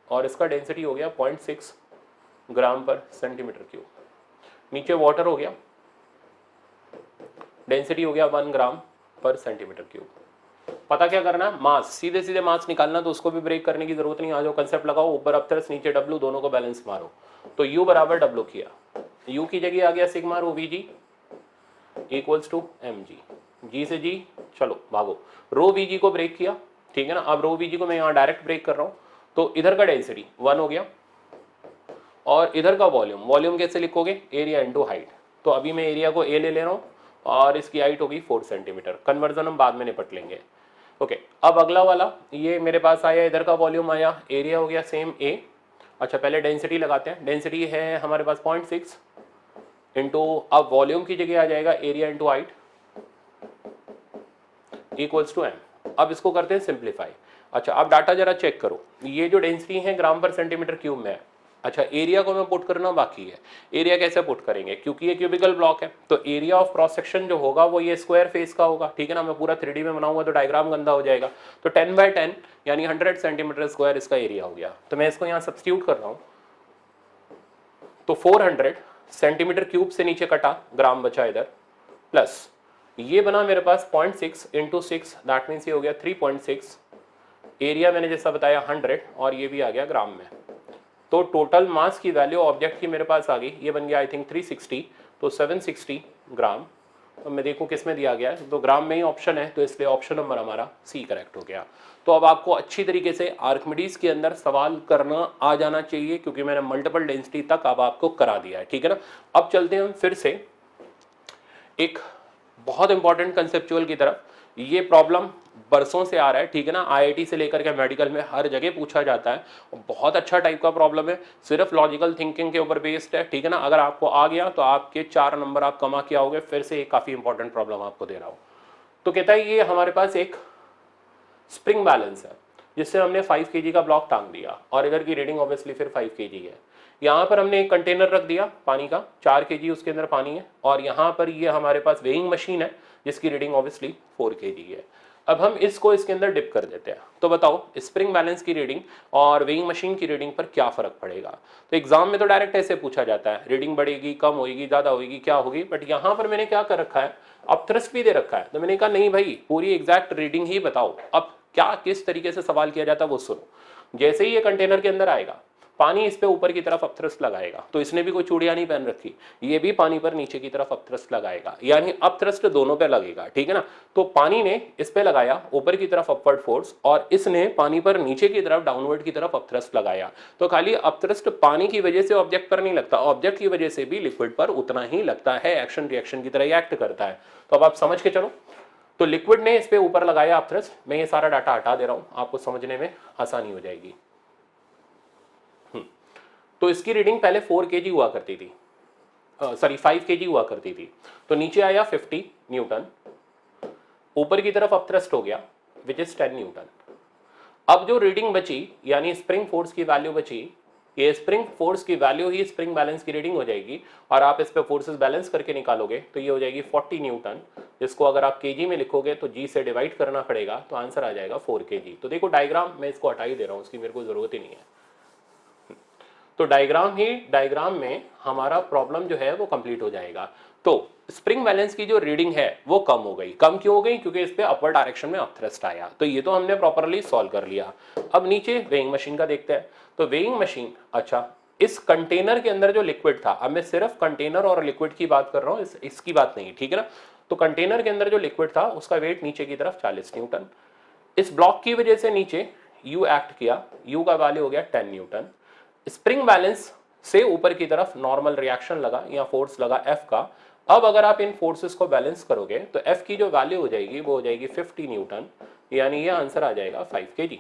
Speaker 1: और इसका डेंसिटी हो गया 0.6 ग्राम पर सेंटीमीटर क्यूब। नीचे वाटर हो गया, डेंसिटी हो गया 1 ग्राम पर सेंटीमीटर क्यूब। पता क्या करना है, मास, सीधे सीधे मास निकालना, तो उसको भी ब्रेक करने की जरूरत नहीं, आ जाओ कंसेप्ट लगाओ, ऊपर अपथरस नीचे डब्ल्यू, दोनों को बैलेंस मारो, तो यू बराबर डब्ल्यू किया, यू की जगह आ गया sigma rho V G equals to M G, G से जी चलो भागो, रो वी जी को ब्रेक किया, ठीक है ना। अब रो वी जी को मैं यहाँ डायरेक्ट ब्रेक कर रहा हूँ, तो इधर का डेंसिटी 1 हो गया और इधर का वॉल्यूम, वॉल्यूम कैसे लिखोगे, एरिया इंटू हाइट, तो अभी मैं एरिया को ए ले रहा हूँ और इसकी हाइट होगी 4 सेंटीमीटर, कन्वर्जन हम बाद में निपट लेंगे। ओके, अब अगला वाला, ये मेरे पास आया, इधर का वॉल्यूम आया, एरिया हो गया सेम ए। अच्छा, पहले डेंसिटी लगाते हैं, डेंसिटी है हमारे पास 0.6 इंटू, अब वॉल्यूम की जगह आ जाएगा area into height equals to M. अब इसको करते हैं सिंप्लीफाई। अच्छा, अब डाटा जरा चेक करो, ये जो डेंसिटी है ग्राम पर सेंटीमीटर क्यूब में है। अच्छा, एरिया को मैं पुट करना बाकी है, एरिया कैसे पुट करेंगे, क्योंकि ये क्यूबिकल ब्लॉक है, तो एरिया ऑफ क्रॉस सेक्शन जो होगा वो ये स्क्वायर फेस का होगा, ठीक है ना। मैं पूरा 3D में बनाऊंगा तो डायग्राम गंदा हो जाएगा, तो 10/10 यानी 100 सेंटीमीटर स्क्वायर इसका एरिया हो गया। तो मैं इसको यहाँ सब्स्टिट्यूट कर रहा हूँ, तो 400 सेंटीमीटर क्यूब से नीचे कटा, ग्राम बचा इधर, प्लस ये बना मेरे पास 0.6 इंटू 6, दैट मीन्स ये हो गया 3.6, एरिया मैंने जैसा बताया 100 और ये भी आ गया ग्राम में। तो टोटल मास की वैल्यू ऑब्जेक्ट की मेरे पास आ गई, ये बन गया आई थिंक 360, तो 760 ग्राम। तो मैं देखूं किस में दिया गया है, तो ग्राम में ही ऑप्शन है, तो इसलिए ऑप्शन नंबर हमारा सी करेक्ट हो गया। तो अब आपको अच्छी तरीके से आर्किमिडीज के अंदर सवाल करना आ जाना चाहिए, क्योंकि मैंने मल्टीपल डेंसिटी तक अब आपको करा दिया है, ठीक है ना। अब चलते हैं हम फिर से एक बहुत इंपॉर्टेंट कंसेप्चुअल की तरफ। ये प्रॉब्लम बरसों से आ रहा है, ठीक है ना, आईआईटी से लेकर के मेडिकल में हर जगह पूछा जाता है, बहुत अच्छा टाइप का प्रॉब्लम है, सिर्फ लॉजिकल थिंकिंग के ऊपर बेस्ड है, ठीक है ना। अगर आपको आ गया तो आपके 4 नंबर आप कमा के आओगे। फिर से एक काफी इंपॉर्टेंट प्रॉब्लम आपको दे रहा हूं। तो कहता है ये हमारे पास एक स्प्रिंग बैलेंस है, जिससे हमने 5 kg का ब्लॉक टांग दिया, और इधर की रीडिंग ऑब्वियसली फिर 5 kg है। यहाँ पर हमने एक कंटेनर रख दिया पानी का, 4 kg उसके अंदर पानी है, और यहाँ पर ये हमारे पास वेइंग मशीन है जिसकी रीडिंग ऑब्वियसली 4 kg है। अब हम इसको इसके अंदर डिप कर देते हैं, तो बताओ स्प्रिंग बैलेंस की रीडिंग और वेइंग मशीन की रीडिंग पर क्या फर्क पड़ेगा। तो एग्जाम में तो डायरेक्ट ऐसे पूछा जाता है, रीडिंग बढ़ेगी, कम होगी, ज्यादा होगी, क्या होगी, बट यहाँ पर मैंने क्या कर रखा है, अपथ्रस्ट भी दे रखा है, तो मैंने कहा नहीं भाई पूरी एग्जैक्ट रीडिंग ही बताओ। अब क्या किस तरीके से सवाल किया जाता है वो सुनो। जैसे ही ये कंटेनर के अंदर आएगा, पानी इस पे ऊपर की तरफ अपथ्रस्ट लगाएगा, तो इसने भी कोई चूड़ियां नहीं पहन रखी, ये भी पानी पर नीचे की तरफ अपथ्रस्ट लगाएगा, यानी अपथ्रस्ट दोनों पे लगेगा, ठीक है ना। तो पानी ने इस पे लगाया ऊपर की तरफ अपवर्ड फोर्स, और इसने पानी पर नीचे की तरफ डाउनवर्ड की तरफ अपथ्रस्ट लगाया। तो खाली अपथ्रस्ट पानी की वजह से ऑब्जेक्ट पर नहीं लगता, ऑब्जेक्ट की वजह से भी लिक्विड पर उतना ही लगता है, एक्शन रिएक्शन की तरह एक्ट करता है। तो अब आप समझ के चलो, तो लिक्विड ने इस पे ऊपर लगाया अपथ्रस्ट, मैं ये सारा डाटा हटा दे रहा हूं, आपको समझने में आसानी हो जाएगी। तो इसकी रीडिंग पहले 4 kg हुआ करती थी, सॉरी 5 kg हुआ करती थी, तो नीचे आया 50 न्यूटन, ऊपर की तरफ अपथ्रस्ट हो गया विच इज 10 न्यूटन। अब जो रीडिंग बची यानी स्प्रिंग फोर्स की वैल्यू बची, ये स्प्रिंग फोर्स की वैल्यू ही स्प्रिंग बैलेंस की रीडिंग हो जाएगी, और आप इस पे फोर्सेस बैलेंस करके निकालोगे तो ये हो जाएगी 40 न्यूटन, जिसको अगर आप केजी में लिखोगे तो जी से डिवाइड करना पड़ेगा, तो आंसर आ जाएगा 4 kg। तो देखो डायग्राम मैं इसको हटा ही दे रहा हूँ, उसकी मेरे को जरूरत ही नहीं है। तो डायग्राम में हमारा प्रॉब्लम जो है वो कंप्लीट हो जाएगा। तो स्प्रिंग बैलेंस की जो रीडिंग है वो कम हो गई, कम क्यों हो गई, क्योंकि इस पे अपवर्ड डायरेक्शन में अपथ्रस्ट आया, तो ये तो हमने प्रॉपरली सॉल्व कर लिया। अब नीचे वेइंग मशीन का देखते हैं। तो वेइंग मशीन, अच्छा इस कंटेनर के अंदर जो लिक्विड था, अब मैं सिर्फ कंटेनर और लिक्विड की बात कर रहा हूँ, इसकी बात नहीं, ठीक है ना। तो कंटेनर के अंदर जो लिक्विड था उसका वेट नीचे की तरफ 40 न्यूटन, इस ब्लॉक की वजह से नीचे यू एक्ट किया, यू का वैल्यू हो गया 10 न्यूटन। स्प्रिंग बैलेंस से ऊपर की तरफ नॉर्मल रिएक्शन लगा या फोर्स लगा एफ का। अब अगर आप इन फोर्सेस को बैलेंस करोगे तो एफ की जो वैल्यू हो जाएगी वो हो जाएगी 50 न्यूटन, यानी ये आंसर आ जाएगा 5 kg।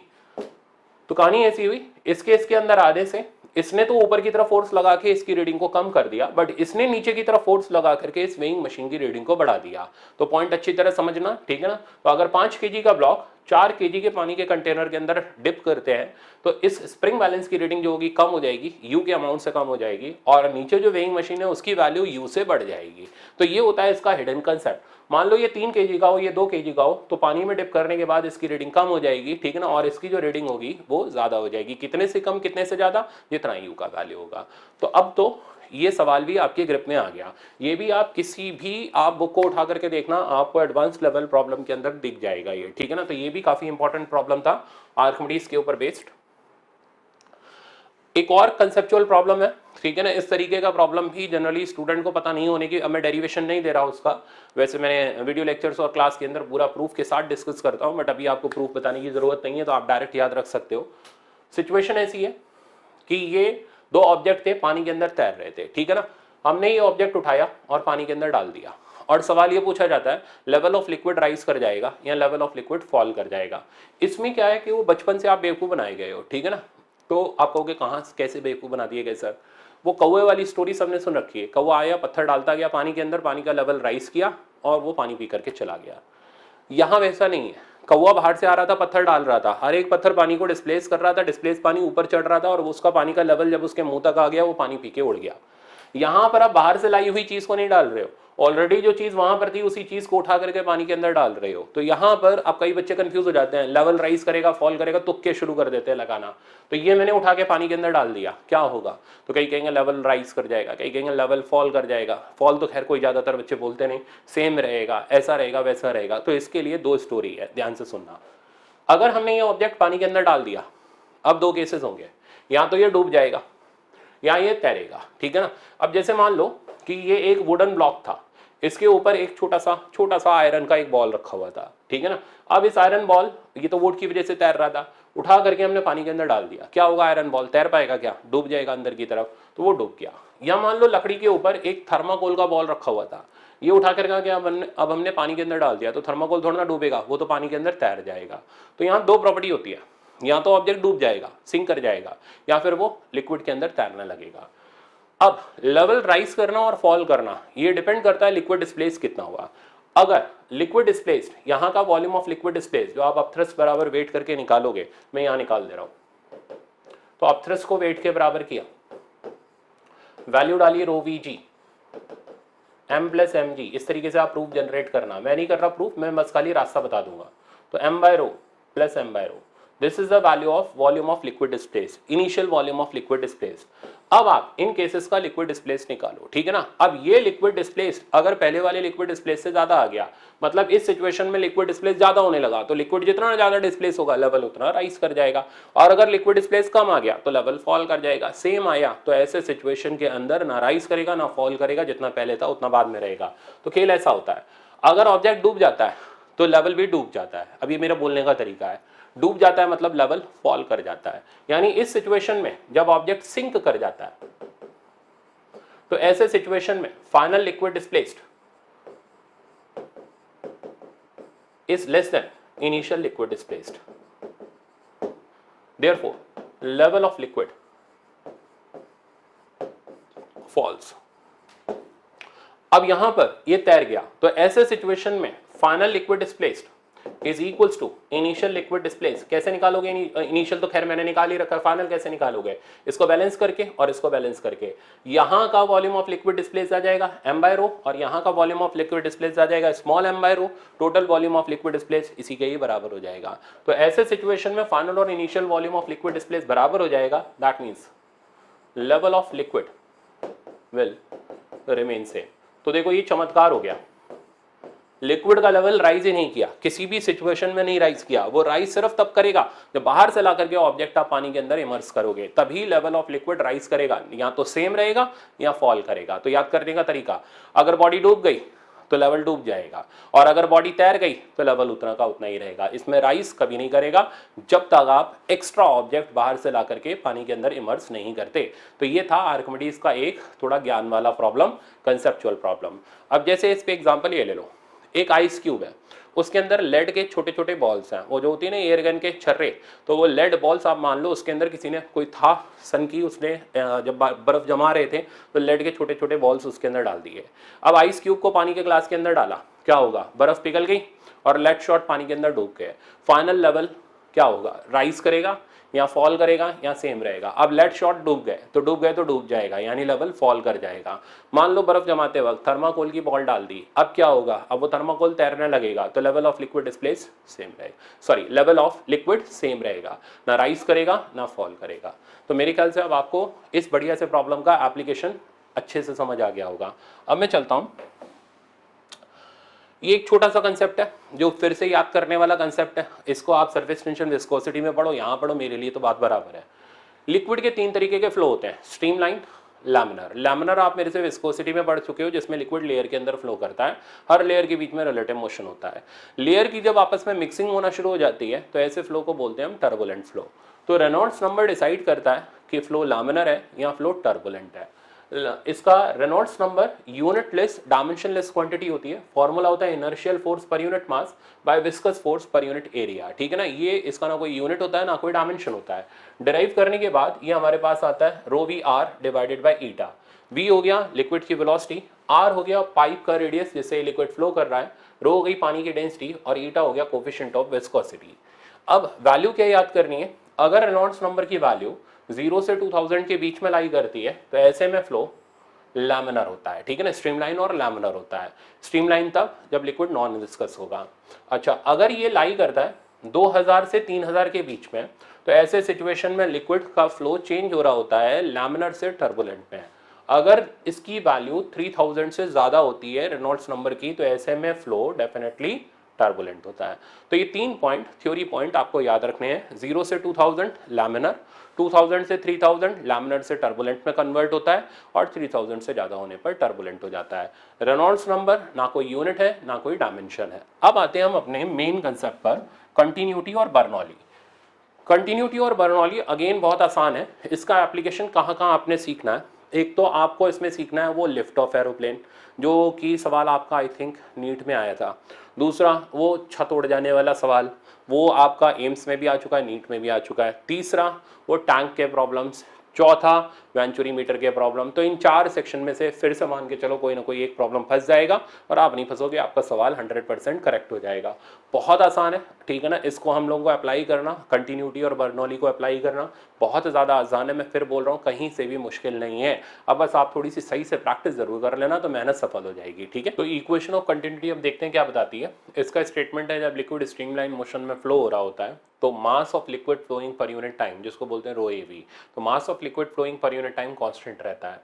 Speaker 1: तो कहानी ऐसी हुई, इस केस के अंदर आधे से इसने तो ऊपर की तरफ फोर्स लगा के इसकी रीडिंग को कम कर दिया, बट इसने नीचे की तरफ फोर्स लगा करके इस वेइंग मशीन की रीडिंग को बढ़ा दिया। तो पॉइंट अच्छी तरह समझना, ठीक है ना। तो अगर 5 kg का ब्लॉक 4 kg के पानी के कंटेनर के अंदर डिप करते हैं तो इस स्प्रिंग बैलेंस की रीडिंग जो होगी कम हो जाएगी, यू के अमाउंट से कम हो जाएगी, और नीचे जो वेइंग मशीन है उसकी वैल्यू यू से बढ़ जाएगी। तो ये होता है इसका हिडन कंसेप्ट। मान लो ये 3 kg का हो, ये 2 kg का हो, तो पानी में डिप करने के बाद इसकी रीडिंग कम हो जाएगी, ठीक है ना, और इसकी जो रीडिंग होगी वो ज्यादा हो जाएगी। कितने से कम कितने से ज्यादा, जितना यू का वैल्यू होगा। तो अब तो ये सवाल भी आपके ग्रिप में आ गया। ये भी आप किसी भी आप बुक को उठा करके देखना, आपको एडवांस लेवल प्रॉब्लम के अंदर दिख जाएगा ये, ठीक है ना। तो ये भी काफी इंपॉर्टेंट प्रॉब्लम था आर्किमिडीज के ऊपर बेस्ड। एक और कंसेप्चुअल प्रॉब्लम है, ठीक है ना। इस तरीके का प्रॉब्लम भी जनरली स्टूडेंट को पता नहीं होने की, अब मैं डेरिवेशन नहीं दे रहा उसका, वैसे मैंने वीडियो लेक्चर्स और क्लास के अंदर पूरा प्रूफ के साथ डिस्कस करता हूं, बट अभी आपको प्रूफ बताने की जरूरत नहीं है, तो आप डायरेक्ट याद रख सकते हो। सिचुएशन ऐसी है कि ये 2 ऑब्जेक्ट थे, पानी के अंदर तैर रहे थे, ठीक है ना। हमने ये ऑब्जेक्ट उठाया और पानी के अंदर डाल दिया, और सवाल ये पूछा जाता है लेवल ऑफ लिक्विड राइज कर जाएगा या लेवल ऑफ लिक्विड फॉल कर जाएगा। इसमें क्या है कि वो बचपन से आप बेवकूफ बनाए गए हो, ठीक है ना। तो आप कहोगे कहाँ कैसे बेवकूफ बना दिए गए सर। वो कौवे वाली स्टोरी सबने सुन रखी है। कौवा आया, पत्थर डालता गया पानी के अंदर, पानी का लेवल राइज किया और वो पानी पी करके चला गया। यहाँ वैसा नहीं है। कौवा बाहर से आ रहा था, पत्थर डाल रहा था, हर एक पत्थर पानी को डिस्प्लेस कर रहा था, डिस्प्लेस पानी ऊपर चढ़ रहा था, और उसका पानी का लेवल जब उसके मुंह तक आ गया वो पानी पी के उड़ गया। यहाँ पर आप बाहर से लाई हुई चीज को नहीं डाल रहे हो, ऑलरेडी जो चीज वहां पर थी उसी चीज को उठा करके पानी के अंदर डाल रहे हो। तो यहाँ पर आप कई बच्चे कंफ्यूज हो जाते हैं, लेवल राइज करेगा फॉल करेगा, तुक्के शुरू कर देते हैं लगाना। तो ये मैंने उठा के पानी के अंदर डाल दिया, क्या होगा। तो कई कहेंगे लेवल राइज कर जाएगा, कई कहेंगे लेवल फॉल कर जाएगा। फॉल तो खैर कोई ज्यादातर बच्चे बोलते नहीं, सेम रहेगा, ऐसा रहेगा वैसा रहेगा। तो इसके लिए 2 स्टोरी है, ध्यान से सुनना। अगर हमने ये ऑब्जेक्ट पानी के अंदर डाल दिया, अब 2 केसेस होंगे, या तो ये डूब जाएगा या ये तैरेगा, ठीक है ना। अब जैसे मान लो कि ये एक वुडन ब्लॉक था, इसके ऊपर एक छोटा सा आयरन का एक बॉल रखा हुआ था, ठीक है ना। अब इस आयरन बॉल, ये तो वुड की वजह से तैर रहा था, उठा करके हमने पानी के अंदर डाल दिया, क्या होगा, आयरन बॉल तैर पाएगा क्या, डूब जाएगा अंदर की तरफ, तो वो डूब गया। या मान लो लकड़ी के ऊपर एक थर्माकोल का बॉल रखा हुआ था, ये उठा करके अब हमने पानी के अंदर डाल दिया, तो थर्माकोल थोड़ा ना डूबेगा, वो तो पानी के अंदर तैर जाएगा। तो यहाँ 2 प्रॉपर्टी होती है, या तो ऑब्जेक्ट डूब जाएगा, सिंक कर जाएगा, या फिर वो लिक्विड के अंदर तैरने लगेगा। अब लेवल राइज करना और फॉल करना ये डिपेंड करता है लिक्विड डिस्प्लेस कितना हुआ। अगर लिक्विड डिस्प्लेस्ड, यहाँ का वॉल्यूम ऑफ लिक्विड डिस्प्लेस जो आप अपथ्रस्ट बराबर वेट करके निकालोगे, मैं यहाँ निकाल दे रहा हूं। तो अपथ्रस्ट को वेट के बराबर किया, वैल्यू डालिए rho V G m plus M G. इस तरीके से आप प्रूफ जनरेट करना, मैं नहीं कर रहा प्रूफ, मैं बस खाली रास्ता बता दूंगा। तो m by rho plus m by rho, this is the value of volume of liquid displace, initial volume of liquid displace. अब आप इन केसेस का लिक्विड डिस्प्लेस निकालो, ठीक है ना। अब ये लिक्विड डिस्प्लेस अगर पहले वाले लिक्विड डिस्प्लेस से ज्यादा आ गया, मतलब इस सिचुएशन में लिक्विड डिस्प्लेस ज्यादा होने लगा, तो लिक्विड जितना ज्यादा डिस्प्लेस होगा लेवल उतना राइज कर जाएगा। और अगर लिक्विड डिस्प्लेस कम आ गया तो लेवल फॉल कर जाएगा। सेम आया तो ऐसे सिचुएशन के अंदर ना राइज करेगा ना फॉल करेगा, जितना पहले था उतना बाद में रहेगा। तो खेल ऐसा होता है, अगर ऑब्जेक्ट डूब जाता है तो लेवल भी डूब जाता है। अब ये मेरा बोलने का तरीका है, डूब जाता है मतलब लेवल फॉल कर जाता है। यानी इस सिचुएशन में जब ऑब्जेक्ट सिंक कर जाता है तो ऐसे सिचुएशन में final liquid displaced is less than initial liquid displaced, therefore level of liquid falls. अब यहां पर ये तैर गया, तो ऐसे सिचुएशन में final liquid displaced is equals to initial liquid displace. कैसे निकालोगे, इनिशियल तो खैर मैंने निकाल ही रखा है, फाइनल कैसे निकालोगे, इसको बैलेंस करके और इसको बैलेंस करके। यहां का वॉल्यूम ऑफ लिक्विड डिस्प्लेस आ जाएगा m बाय रो, और यहां का वॉल्यूम ऑफ लिक्विड डिस्प्लेस आ जाएगा small m by rho. Total volume of liquid displace इसी के ही बराबर हो जाएगा। तो ऐसे सिचुएशन में फाइनल और initial volume of liquid displace बराबर हो जाएगा, that means level of liquid will remain same. तो देखो ये चमत्कार हो गया, लिक्विड का लेवल राइज ही नहीं किया, किसी भी सिचुएशन में नहीं राइज किया। वो राइज सिर्फ तब करेगा जब बाहर से ला करके ऑब्जेक्ट आप पानी के अंदर इमर्स करोगे, तभी लेवल ऑफ लिक्विड राइज करेगा, या तो सेम रहेगा या फॉल करेगा। तो याद करने का तरीका, अगर बॉडी डूब गई तो लेवल डूब जाएगा, और अगर बॉडी तैर गई तो लेवल उतना का उतना ही रहेगा। इसमें राइज कभी नहीं करेगा जब तक आप एक्स्ट्रा ऑब्जेक्ट बाहर से ला करके पानी के अंदर इमर्स नहीं करते। तो ये था आर्किमिडीज का एक थोड़ा ज्ञान वाला प्रॉब्लम, कंसेप्चुअल प्रॉब्लम। अब जैसे इस पे एग्जांपल ये ले लो, एक आइस क्यूब है, उसके अंदर लेड के छोटे छोटे बॉल्स हैं, वो जो होती है ना एयर गन के छर्रे, तो वो लेड बॉल्स आप मान लो उसके अंदर किसी ने कोई था सन की, उसने जब बर्फ जमा रहे थे तो लेड के छोटे छोटे बॉल्स उसके अंदर डाल दिए। अब आइस क्यूब को पानी के ग्लास के अंदर डाला, क्या होगा, बर्फ पिघल गई और लेड शॉट पानी के अंदर डूब गए। फाइनल लेवल क्या होगा, राइज करेगा या फॉल करेगा या सेम रहेगा। अब लेड शॉट डूब गए तो डूब जाएगा, यानी लेवल फॉल कर जाएगा। मान लो बर्फ जमाते वक्त थर्माकोल की बॉल डाल दी, अब क्या होगा, अब वो थर्माकोल तैरने लगेगा तो level of liquid displace same रहेगा, sorry level of liquid same रहेगा, ना राइज करेगा ना फॉल करेगा। तो मेरे ख्याल से अब आपको इस बढ़िया से प्रॉब्लम का एप्लीकेशन अच्छे से समझ आ गया होगा। अब मैं चलता हूं, ये एक छोटा सा कंसेप्ट है जो फिर से याद करने वाला कंसेप्ट है, इसको आप सरफेस टेंशन विस्कोसिटी में पढ़ो, यहां पढ़ो, मेरे लिए तो बात बराबर है। लिक्विड के 3 तरीके के फ्लो होते हैं, स्ट्रीमलाइन, लैमिनर। लैमिनर आप मेरे से विस्कोसिटी में पढ़ चुके हो, जिसमें लिक्विड लेयर के अंदर फ्लो करता है, हर लेयर के बीच में रिलेटिव मोशन होता है। लेयर की जब आपस में मिक्सिंग होना शुरू हो जाती है तो ऐसे फ्लो को बोलते हैं हम टर्बुलेंट फ्लो। तो रेनॉल्ड्स नंबर डिसाइड करता है कि फ्लो लैमिनर है या फ्लो टर्बुलेंट है। इसका Reynolds number unitless dimensionless quantity होती है, फॉर्मूला होता है inertial force per unit mass by viscous force per unit area, ठीक है ना। ये इसका ना कोई यूनिट होता है ना कोई डायमेंशन होता है। डिराइव करने के बाद ये हमारे पास आता है rho V R divided by eta. V हो गया लिक्विड की वेलोसिटी, आर हो गया पाइप का रेडियस जिससे लिक्विड फ्लो कर रहा है, रो हो गई पानी की डेंसिटी और ईटा हो गया कोफिशिएंट ऑफ विस्कोसिटी। अब वैल्यू क्या याद करनी है, अगर रेनॉल्ड्स नंबर की वैल्यू 0 से 2000 के बीच में लाई करती है तो ऐसे में फ्लो लैमिनर होता है, ठीक है ना। स्ट्रीमलाइन और लैमिनर होता है। स्ट्रीमलाइन तब जब लिक्विड नॉन विस्कस होगा। अच्छा, अगर ये लाई करता है 2000 से 3000 के बीच में तो ऐसे सिचुएशन में लिक्विड का फ्लो चेंज हो रहा होता है लैमिनर से टर्बुलेंट में। अगर इसकी वैल्यू 3000 से ज्यादा होती है रेनॉल्ड्स नंबर की तो ऐसे में फ्लो डेफिनेटली टर्बुलेंट होता है। तो ये 3 पॉइंट थ्योरी पॉइंट आपको याद रखने हैं। 0 से 2000 लैमिनर, 2000 से 3000 लैमिनर से टर्बुलेंट में कन्वर्ट होता है और 3000 से ज़्यादा होने पर टर्बुलेंट हो जाता है। रेनॉल्ड्स नंबर ना कोई यूनिट है ना कोई डायमेंशन है। अब आते हैं हम अपने मेन कंसेप्ट पर, कंटिन्यूटी और बर्नौली। कंटिन्यूटी और बर्नौली अगेन बहुत आसान है, इसका एप्लीकेशन कहाँ कहाँ आपने सीखना है। एक तो आपको इसमें सीखना है वो लिफ्ट ऑफ एरोप्लेन, जो कि सवाल आपका आई थिंक नीट में आया था। दूसरा वो छत उड़ जाने वाला सवाल, वो आपका एम्स में भी आ चुका है, नीट में भी आ चुका है। तीसरा वो टैंक के प्रॉब्लम्स। चौथा वेंचुरी मीटर के प्रॉब्लम। तो इन 4 सेक्शन में से फिर से मान के चलो कोई ना कोई एक प्रॉब्लम फंस जाएगा और आप नहीं फंसोगे, आपका सवाल 100% करेक्ट हो जाएगा। बहुत आसान है, ठीक है ना। इसको हम लोगों को अप्लाई करना, कंटिन्यूटी और बर्नौली को अप्लाई करना बहुत ज़्यादा आसान है। मैं फिर बोल रहा हूँ कहीं से भी मुश्किल नहीं है। अब बस आप थोड़ी सी सही से प्रैक्टिस जरूर कर लेना तो मेहनत सफल हो जाएगी, ठीक है। तो इक्वेशन ऑफ कंटिन्यूटी अब देखते हैं क्या बताती है। इसका स्टेटमेंट है जब लिक्विड स्ट्रीमलाइन मोशन में फ्लो हो रहा होता है तो mass of liquid flowing per unit time, जिसको बोलते हैं रो एवी, तो mass of liquid flowing per unit time constant रहता है।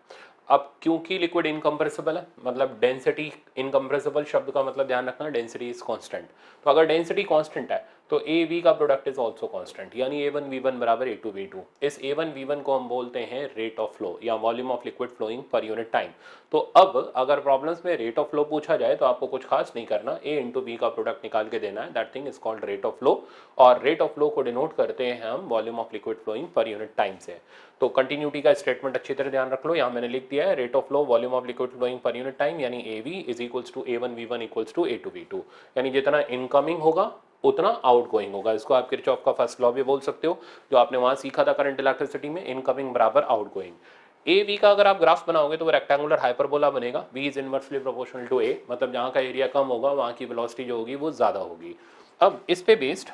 Speaker 1: अब क्योंकि लिक्विड इनकम्प्रेसिबल है, मतलब डेंसिटी इनकम्प्रेसिबल शब्द का मतलब ध्यान रखना डेंसिटी इज कांस्टेंट। तो अगर डेंसिटी कांस्टेंट है तो ए वी का प्रोडक्ट इज आल्सो कांस्टेंट, यानी A1 V1 बराबर A2 V2। इस A1 V1 को हम बोलते हैं रेट ऑफ फ्लो या volume of liquid flowing per unit time. तो अब अगर प्रॉब्लम्स में रेट ऑफ फ्लो पूछा जाए तो आपको कुछ खास नहीं करना, A इंटू बी का प्रोडक्ट निकाल के देना है, that thing is called rate of flow. और रेट ऑफ फ्लो को डिनोट करते हैं हम volume of liquid flowing per unit time से। तो कंटिन्यूटी का स्टेटमेंट अच्छी तरह ध्यान रख लो, यहाँ मैंने लिख दिया है rate of flow volume of liquid flowing per unit time, यानी AV is equals to A1 V1 equals to A2 V2, यानी जितना इनकमिंग होगा उतना आउट गोइंग होगा। इसको आप किरचॉफ का फर्स्ट लॉ भी बोल सकते हो, जो आपने वहां सीखा था करंट इलेक्ट्रिसिटी में, इनकमिंग बराबर आउट गोइंग। ए वी का अगर आप ग्राफ बनाओगे तो वो रेक्टेंगुलर हाइपरबोला बनेगा, V is inversely proportional to A, मतलब जहां का एरिया कम होगा वहां की वेलोसिटी जो होगी वो ज्यादा होगी। अब इस पे बेस्ड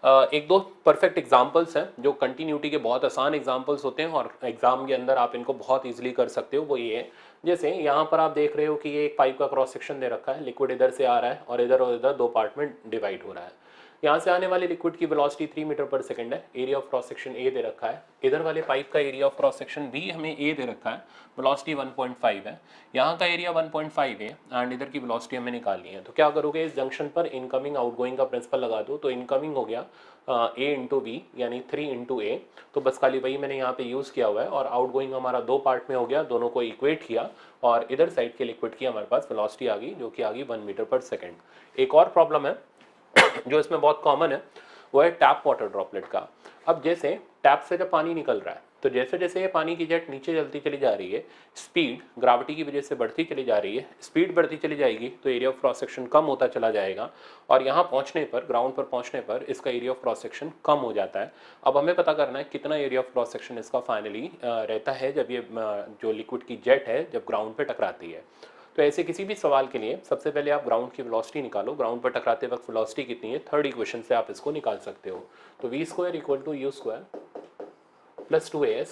Speaker 1: एक दो परफेक्ट एग्जांपल्स हैं जो कंटिन्यूटी के बहुत आसान एग्जांपल्स होते हैं और एग्जाम के अंदर आप इनको बहुत इजीली कर सकते हो। वो ये है, जैसे यहाँ पर आप देख रहे हो कि ये एक पाइप का क्रॉस सेक्शन दे रखा है, लिक्विड इधर से आ रहा है और इधर 2 पार्ट में डिवाइड हो रहा है। यहाँ से आने वाले लिक्विड की वेलोसिटी 3 मीटर पर सेकंड है, area of cross section A दे रखा है, इधर वाले पाइप का area of cross section B हमें ए दे रखा है, वेलोसिटी 1.5 है, यहाँ का एरिया 1.5 है एंड इधर की वेलोसिटी हमें निकालनी है। तो क्या करोगे, इस जंक्शन पर इनकमिंग आउटगोइंग का प्रिंसिपल लगा दो, तो इनकमिंग हो गया ए इंटू बी यानी 3 इंटू ए, तो बस खाली वही मैंने यहाँ पे यूज़ किया हुआ है। और आउटगोइंग हमारा 2 पार्ट में हो गया, दोनों को इक्वेट किया और इधर साइड के लिक्विड की हमारे पास वेलोसिटी आ गई जो कि आ गई 1 मीटर पर सेकेंड। एक और प्रॉब्लम है जो इसमें बहुत कॉमन है, वो है टैप वाटर ड्रॉपलेट का। अब जैसे टैप से जब पानी निकल रहा है तो जैसे जैसे ये पानी की जेट नीचे चलती चली जा रही है, स्पीड ग्रेविटी की वजह से बढ़ती चली जा रही है, स्पीड बढ़ती चली जाएगी तो एरिया ऑफ क्रॉस सेक्शन कम होता चला जाएगा और यहाँ पहुँचने पर, ग्राउंड पर पहुँचने पर इसका एरिया ऑफ क्रॉस सेक्शन कम हो जाता है। अब हमें पता करना है कितना एरिया ऑफ क्रॉस सेक्शन इसका फाइनली रहता है जब ये जो लिक्विड की जेट है जब ग्राउंड पर टकराती है। तो ऐसे किसी भी सवाल के लिए सबसे पहले आप ग्राउंड की वेलोसिटी निकालो, ग्राउंड पर टकराते वक्त वेलोसिटी कितनी है, थर्ड इक्वेशन से आप इसको निकाल सकते हो। तो v square equal to U square plus 2as,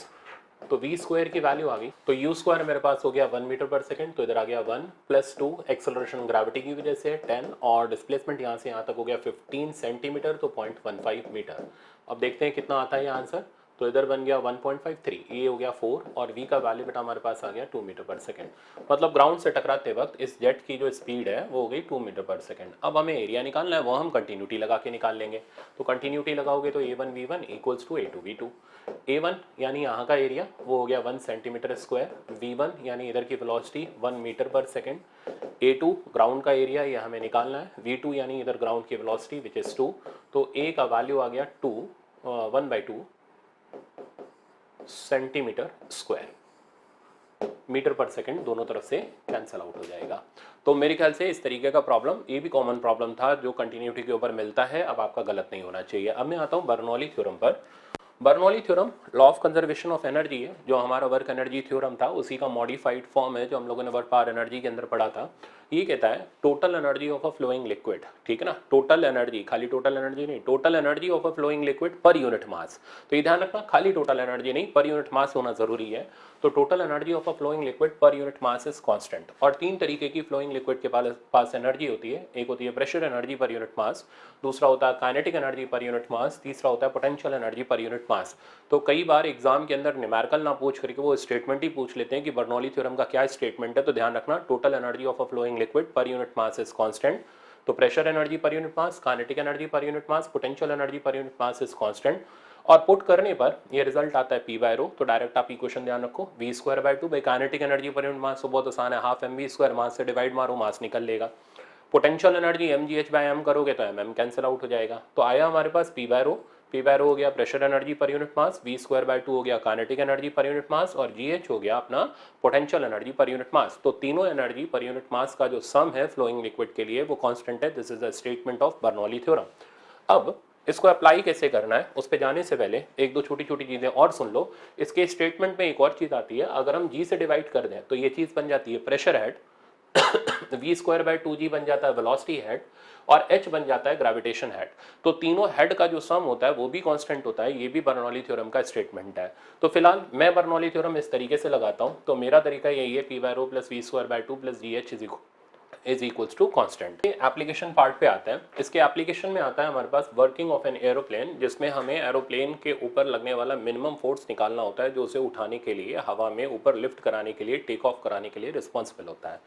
Speaker 1: तो v स्क्वायर की वैल्यू आ गई, तो u स्क्वायर मेरे पास हो गया 1 मीटर पर सेकंड, तो इधर आ गया 1 प्लस 2, एक्सेलरेशन ग्रेविटी की वजह से 10 और डिस्प्लेसमेंट यहाँ से यहाँ तक हो गया 15 सेंटीमीटर, तो 0.15 मीटर। अब देखते हैं कितना आता है ये आंसर। तो इधर बन गया 1.53, ये हो गया 4 और v का वैल्यू बेटा हमारे पास आ गया 2 मीटर पर सेकंड। मतलब ग्राउंड से टकराते वक्त इस जेट की जो स्पीड है वो हो गई 2 मीटर पर सेकंड। अब हमें एरिया निकालना है, वो हम कंटिन्यूटी लगा के निकाल लेंगे। तो कंटिन्यूटी लगाओगे तो a1v1 equals to a2v2। a1 यानी यहाँ का एरिया वो हो गया 1 सेंटीमीटर स्क्वायर, v1 यानी इधर की velocity 1 metre per second, a2 ground का एरिया ये हमें निकालना है, v2 यानी इधर ग्राउंड की वेलोसिटी विच इज 2, तो a का वैल्यू आ गया 1/2 centimetre square. Metre per second दोनों तरफ से कैंसिल आउट हो जाएगा। तो मेरे ख्याल से इस तरीके का प्रॉब्लम, ये भी कॉमन प्रॉब्लम था जो कंटिन्यूटी के ऊपर मिलता है। अब आपका गलत नहीं होना चाहिए। अब मैं आता हूँ बर्नौली थ्योरम पर। Bernoulli theorem law of conservation of energy है, जो हमारा वर्क एनर्जी थ्योरम था उसी का मॉडिफाइड फॉर्म है जो हम लोगों ने वर्क पावर एनर्जी के अंदर पढ़ा था। ये कहता है total energy of a flowing liquid, ठीक है ना, टोटल एनर्जी, खाली टोटल एनर्जी नहीं, total energy of a flowing liquid per unit mass. तो ये ध्यान रखना, खाली टोटल एनर्जी नहीं, पर यूनिट मास होना जरूरी है। तो total energy of a flowing liquid per unit mass is constant. और तीन तरीके की फ्लोइंग लिक्विड के पास एनर्जी होती है। एक होती है प्रेशर एनर्जी पर यूनिट मास, दूसरा होता है काइनेटिक एनर्जी पर यूनिट मास, तीसरा होता है potential energy per unit mass. तो कई बार एग्जाम के अंदर न्यूमेरिकल ना पूछ करके वो स्टेटमेंट ही पूछ लेते हैं कि बर्नौली थ्योरम का क्या स्टेटमेंट है। तो ध्यान रखना, total energy of a flowing liquid per unit mass is constant. तो pressure energy per unit mass, kinetic energy per unit mass, potential energy per unit mass is constant. और put करने पर ये रिजल्ट आता है p/ρ। तो direct आप equation ध्यान रखो, v²/2 भाई kinetic energy per unit mass तो बहुत आसान है, हाफ mv², मास से डिवाइड मारो मास निकल लेगा। पोटेंशियल एनर्जी mgh/m करोगे तो mm कैंसिल आउट हो जाएगा। तो आया हमारे पास p/ρ, p/ρ हो गया प्रेशर एनर्जी पर यूनिट मास, v²/2 हो गया काइनेटिक एनर्जी पर यूनिट मास और gh हो गया अपना potential energy per unit mass. तो तीनों एनर्जी पर यूनिट मास का जो सम है फ्लोइंग लिक्विड के लिए वो कांस्टेंट है। This is the statement of Bernoulli theorem. अब इसको अप्लाई कैसे करना है उस पे जाने से पहले एक दो छोटी छोटी चीजें और सुन लो। इसके स्टेटमेंट में एक और चीज आती है, अगर हम g से डिवाइड कर दें तो ये चीज बन जाती है प्रेशर हेड, v²/2g बन जाता है वेलोसिटी हेड और h बन जाता है ग्रेविटेशन हेड। तो तीनों हेड का जो सम होता है वो भी कांस्टेंट होता है। ये भी बर्नौली थ्योरम का स्टेटमेंट है। तो फिलहाल मैं बर्नौली थ्योरम इस तरीके से लगाता हूं। तो मेरा तरीका यही है, p/ρ plus v²/2 plus gh is equals to constant. Application part पे आते हैं। इसके एप्लीकेशन में आता है हमारे पास वर्किंग ऑफ एन एरोप्लेन, जिसमें हमें एरोप्लेन के ऊपर लगने वाला मिनिमम फोर्स निकालना होता है जो उसे उठाने के लिए, हवा में ऊपर लिफ्ट कराने के लिए, टेक ऑफ कराने के लिए रिस्पॉन्सिबल होता है।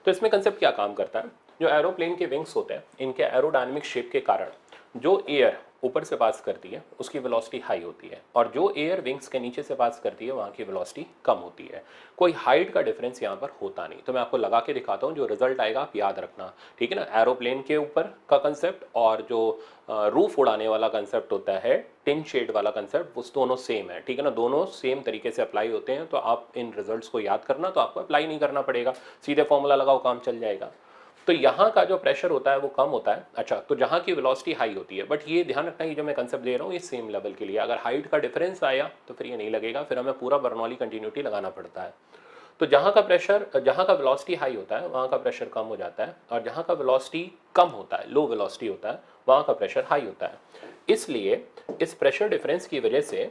Speaker 1: तो इसमें कंसेप्ट क्या काम करता है, जो एरोप्लेन के विंग्स होते हैं इनके एरोडायनेमिक शेप के कारण जो एयर ऊपर से पास करती है उसकी वेलोसिटी हाई होती है और जो एयर विंग्स के नीचे से पास करती है वहाँ की वेलोसिटी कम होती है। कोई हाइट का डिफरेंस यहाँ पर होता नहीं। तो मैं आपको लगा के दिखाता हूँ, जो रिजल्ट आएगा आप याद रखना, ठीक है ना। एरोप्लेन के ऊपर का कंसेप्ट और जो रूफ उड़ाने वाला कंसेप्ट होता है, टिन शेड वाला कंसेप्ट, वो दोनों सेम है, ठीक है ना। दोनों सेम तरीके से अप्लाई होते हैं। तो आप इन रिजल्ट्स को याद करना, तो आपको अप्लाई नहीं करना पड़ेगा, सीधे फॉर्मूला लगाओ काम चल जाएगा। तो यहाँ का जो प्रेशर होता है वो कम होता है। अच्छा, तो जहाँ की वेलोसिटी हाई होती है, बट ये ध्यान रखना, ये जो मैं कंसेप्ट दे रहा हूँ ये सेम लेवल के लिए। अगर हाइट का डिफरेंस आया तो फिर ये नहीं लगेगा, फिर हमें पूरा बर्नौली कंटिन्यूटी लगाना पड़ता है। तो जहाँ का प्रेशर, जहाँ का वेलोसिटी हाई होता है वहाँ का प्रेशर कम हो जाता है और जहाँ का वेलोसिटी कम होता है, लो वेलोसिटी होता है, वहाँ का प्रेशर हाई होता है। इसलिए इस प्रेशर डिफरेंस की वजह से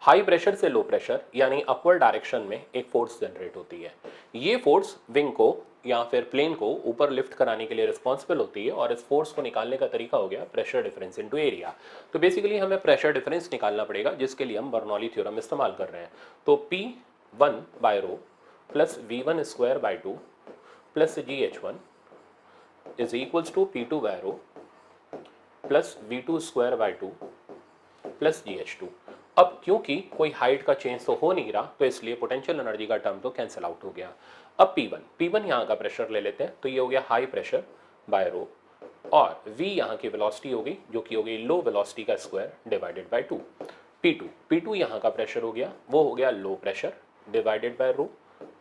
Speaker 1: हाई प्रेशर से लो प्रेशर यानी अपवर्ड डायरेक्शन में एक फोर्स जनरेट होती है। ये फोर्स विंग को या फिर प्लेन को ऊपर लिफ्ट कराने के लिए रिस्पॉन्सिबल होती है और इस फोर्स को निकालने का तरीका हो गया प्रेशर डिफरेंस इनटू एरिया। तो बेसिकली हमें प्रेशर डिफरेंस निकालना पड़ेगा, जिसके लिए हम बर्नौली थ्योरम इस्तेमाल कर रहे हैं। तो P1/ρ plus v1²/2 plus gh1 is equals to P2/ρ plus v2²/2 plus gh2। अब क्योंकि कोई हाइट का चेंज तो हो नहीं रहा, तो इसलिए पोटेंशियल एनर्जी का टर्म तो कैंसिल आउट हो गया। अब P1 यहाँ का प्रेशर ले लेते हैं, तो ये हो गया हाई प्रेशर बाय रो और V यहाँ की वेलोसिटी होगी जो कि हो गई लो वेलोसिटी का स्क्वायर डिवाइडेड बाय 2। P2 यहाँ का प्रेशर हो गया, वो हो गया low pressure divided by rho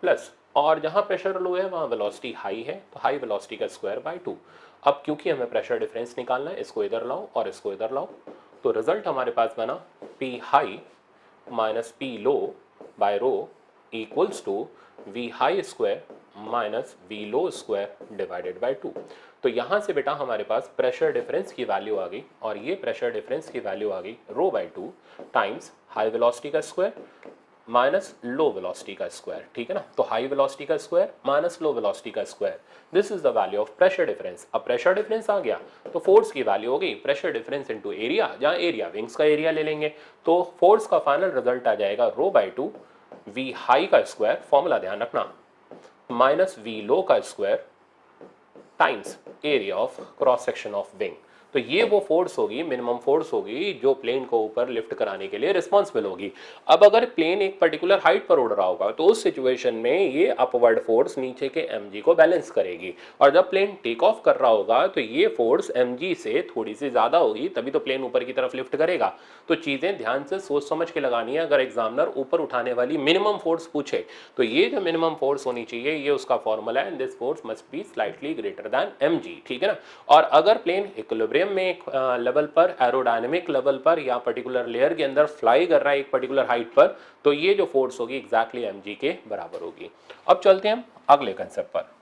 Speaker 1: plus, और जहाँ प्रेशर लो है वहाँ वेलोसिटी हाई है, तो हाई वेलोसिटी का स्क्वायर बाय 2। अब क्योंकि हमें प्रेशर डिफरेंस निकालना है, इसको इधर लाओ और इसको इधर लाओ, तो रिजल्ट हमारे पास बना P high minus P low by rho equals to V high square minus V low square divided by 2। तो यहाँ से बेटा हमारे पास प्रेशर डिफरेंस की वैल्यू आ गई, और ये प्रेशर डिफरेंस की वैल्यू आ गई rho by 2 times high velocity का स्क्वायर माइनस लो वेलोसिटी का स्क्वायर, ठीक है ना। तो हाई वेलोसिटी का स्क्वायर माइनस लो वेलोसिटी का square, this is the value of pressure difference. अब प्रेशर डिफरेंस आ गया तो फोर्स की वैल्यू हो गई प्रेशर डिफरेंस इनटू एरिया, जहां एरिया विंग्स का एरिया ले लेंगे, तो फोर्स का फाइनल रिजल्ट आ जाएगा रो बाय 2 वी हाई का स्क्वायर, फॉर्मूला ध्यान रखना, माइनस वी लो का square times area of cross section of wing. तो ये वो फोर्स होगी, मिनिमम फोर्स होगी जो प्लेन को ऊपर लिफ्ट कराने के लिए रिस्पॉन्सिबल होगी। अब अगर प्लेन एक पर्टिकुलर हाइट पर उड़ रहा होगा तो उस सिचुएशन में ये अपवर्ड फोर्स नीचे के mg को बैलेंस करेगी, और जब प्लेन टेक ऑफ कर रहा होगा तो ये फोर्स mg से थोड़ी सी ज्यादा होगी, तभी तो प्लेन ऊपर की तरफ लिफ्ट करेगा। तो चीजें ध्यान से सोच समझ के लगानी है। अगर एग्जामिनर ऊपर उठाने वाली मिनिमम फोर्स पूछे तो ये जो मिनिमम फोर्स होनी चाहिए ये उसका फॉर्मूला है, and this force must be slightly greater than mg, ठीक है ना। और अगर प्लेन इक्विलिब्रियम में एक लेवल पर, एरोडायनेमिक लेवल पर या पर्टिकुलर लेयर के अंदर फ्लाई कर रहा है एक पर्टिकुलर हाइट पर, तो ये जो फोर्स होगी एग्जैक्टली mg के बराबर होगी। अब चलते हैं हम अगले कंसेप्ट पर।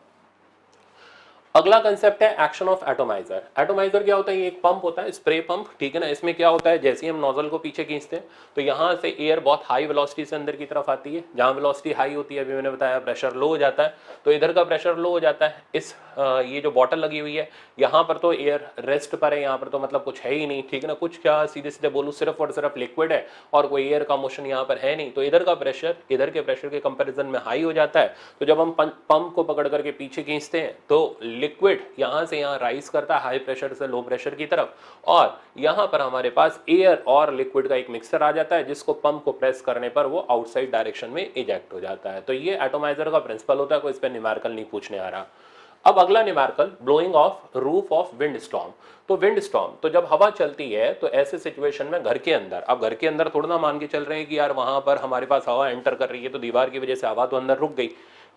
Speaker 1: अगला कंसेप्ट है एक्शन ऑफ एटोमाइजर। एटोमाइजर क्या होता है? ये एक पंप होता है, स्प्रे पंप, ठीक है ना। इसमें क्या होता है, जैसे ही हम नोजल को पीछे खींचते हैं तो यहाँ से एयर बहुत हाई वेलोसिटी से अंदर की तरफ आती है। जहाँ वेलोसिटी हाई होती है, अभी मैंने बताया, प्रेशर लो हो जाता है, तो इधर का प्रेशर लो हो जाता है। इस ये जो बॉटल लगी हुई है यहाँ पर तो एयर रेस्ट पर है, यहाँ पर तो मतलब कुछ है ही नहीं, ठीक है ना। कुछ क्या सीधे सीधे बोलूँ, सिर्फ और सिर्फ लिक्विड है और कोई एयर का मोशन यहाँ पर है नहीं। तो इधर का प्रेशर इधर के प्रेशर के कंपेरिजन में हाई हो जाता है। तो जब हम पंप को पकड़ करके पीछे खींचते हैं तो लिक्विड यहाँ से यहाँ राइज करता है हाई प्रेशर से लो प्रेशर की तरफ, और यहाँ पर हमारे पास एयर और लिक्विड का एक मिक्सचर आ जाता है, जिसको पंप को प्रेस करने पर वो आउटसाइड डायरेक्शन में इजेक्ट हो जाता है। तो ये एटोमाइजर का प्रिंसिपल होता है, कोई इस पर न्यूमेरिकल नहीं पूछने आ रहा। अब अगला numerical, blowing of roof of wind storm. तो विंड स्टॉर्म, तो जब हवा चलती है तो ऐसे सिचुएशन में घर के अंदर, अब घर के अंदर थोड़ा ना मान के चल रहे हैं कि यार वहां पर हमारे पास हवा एंटर कर रही है तो दीवार की वजह से हवा तो अंदर रुक गई,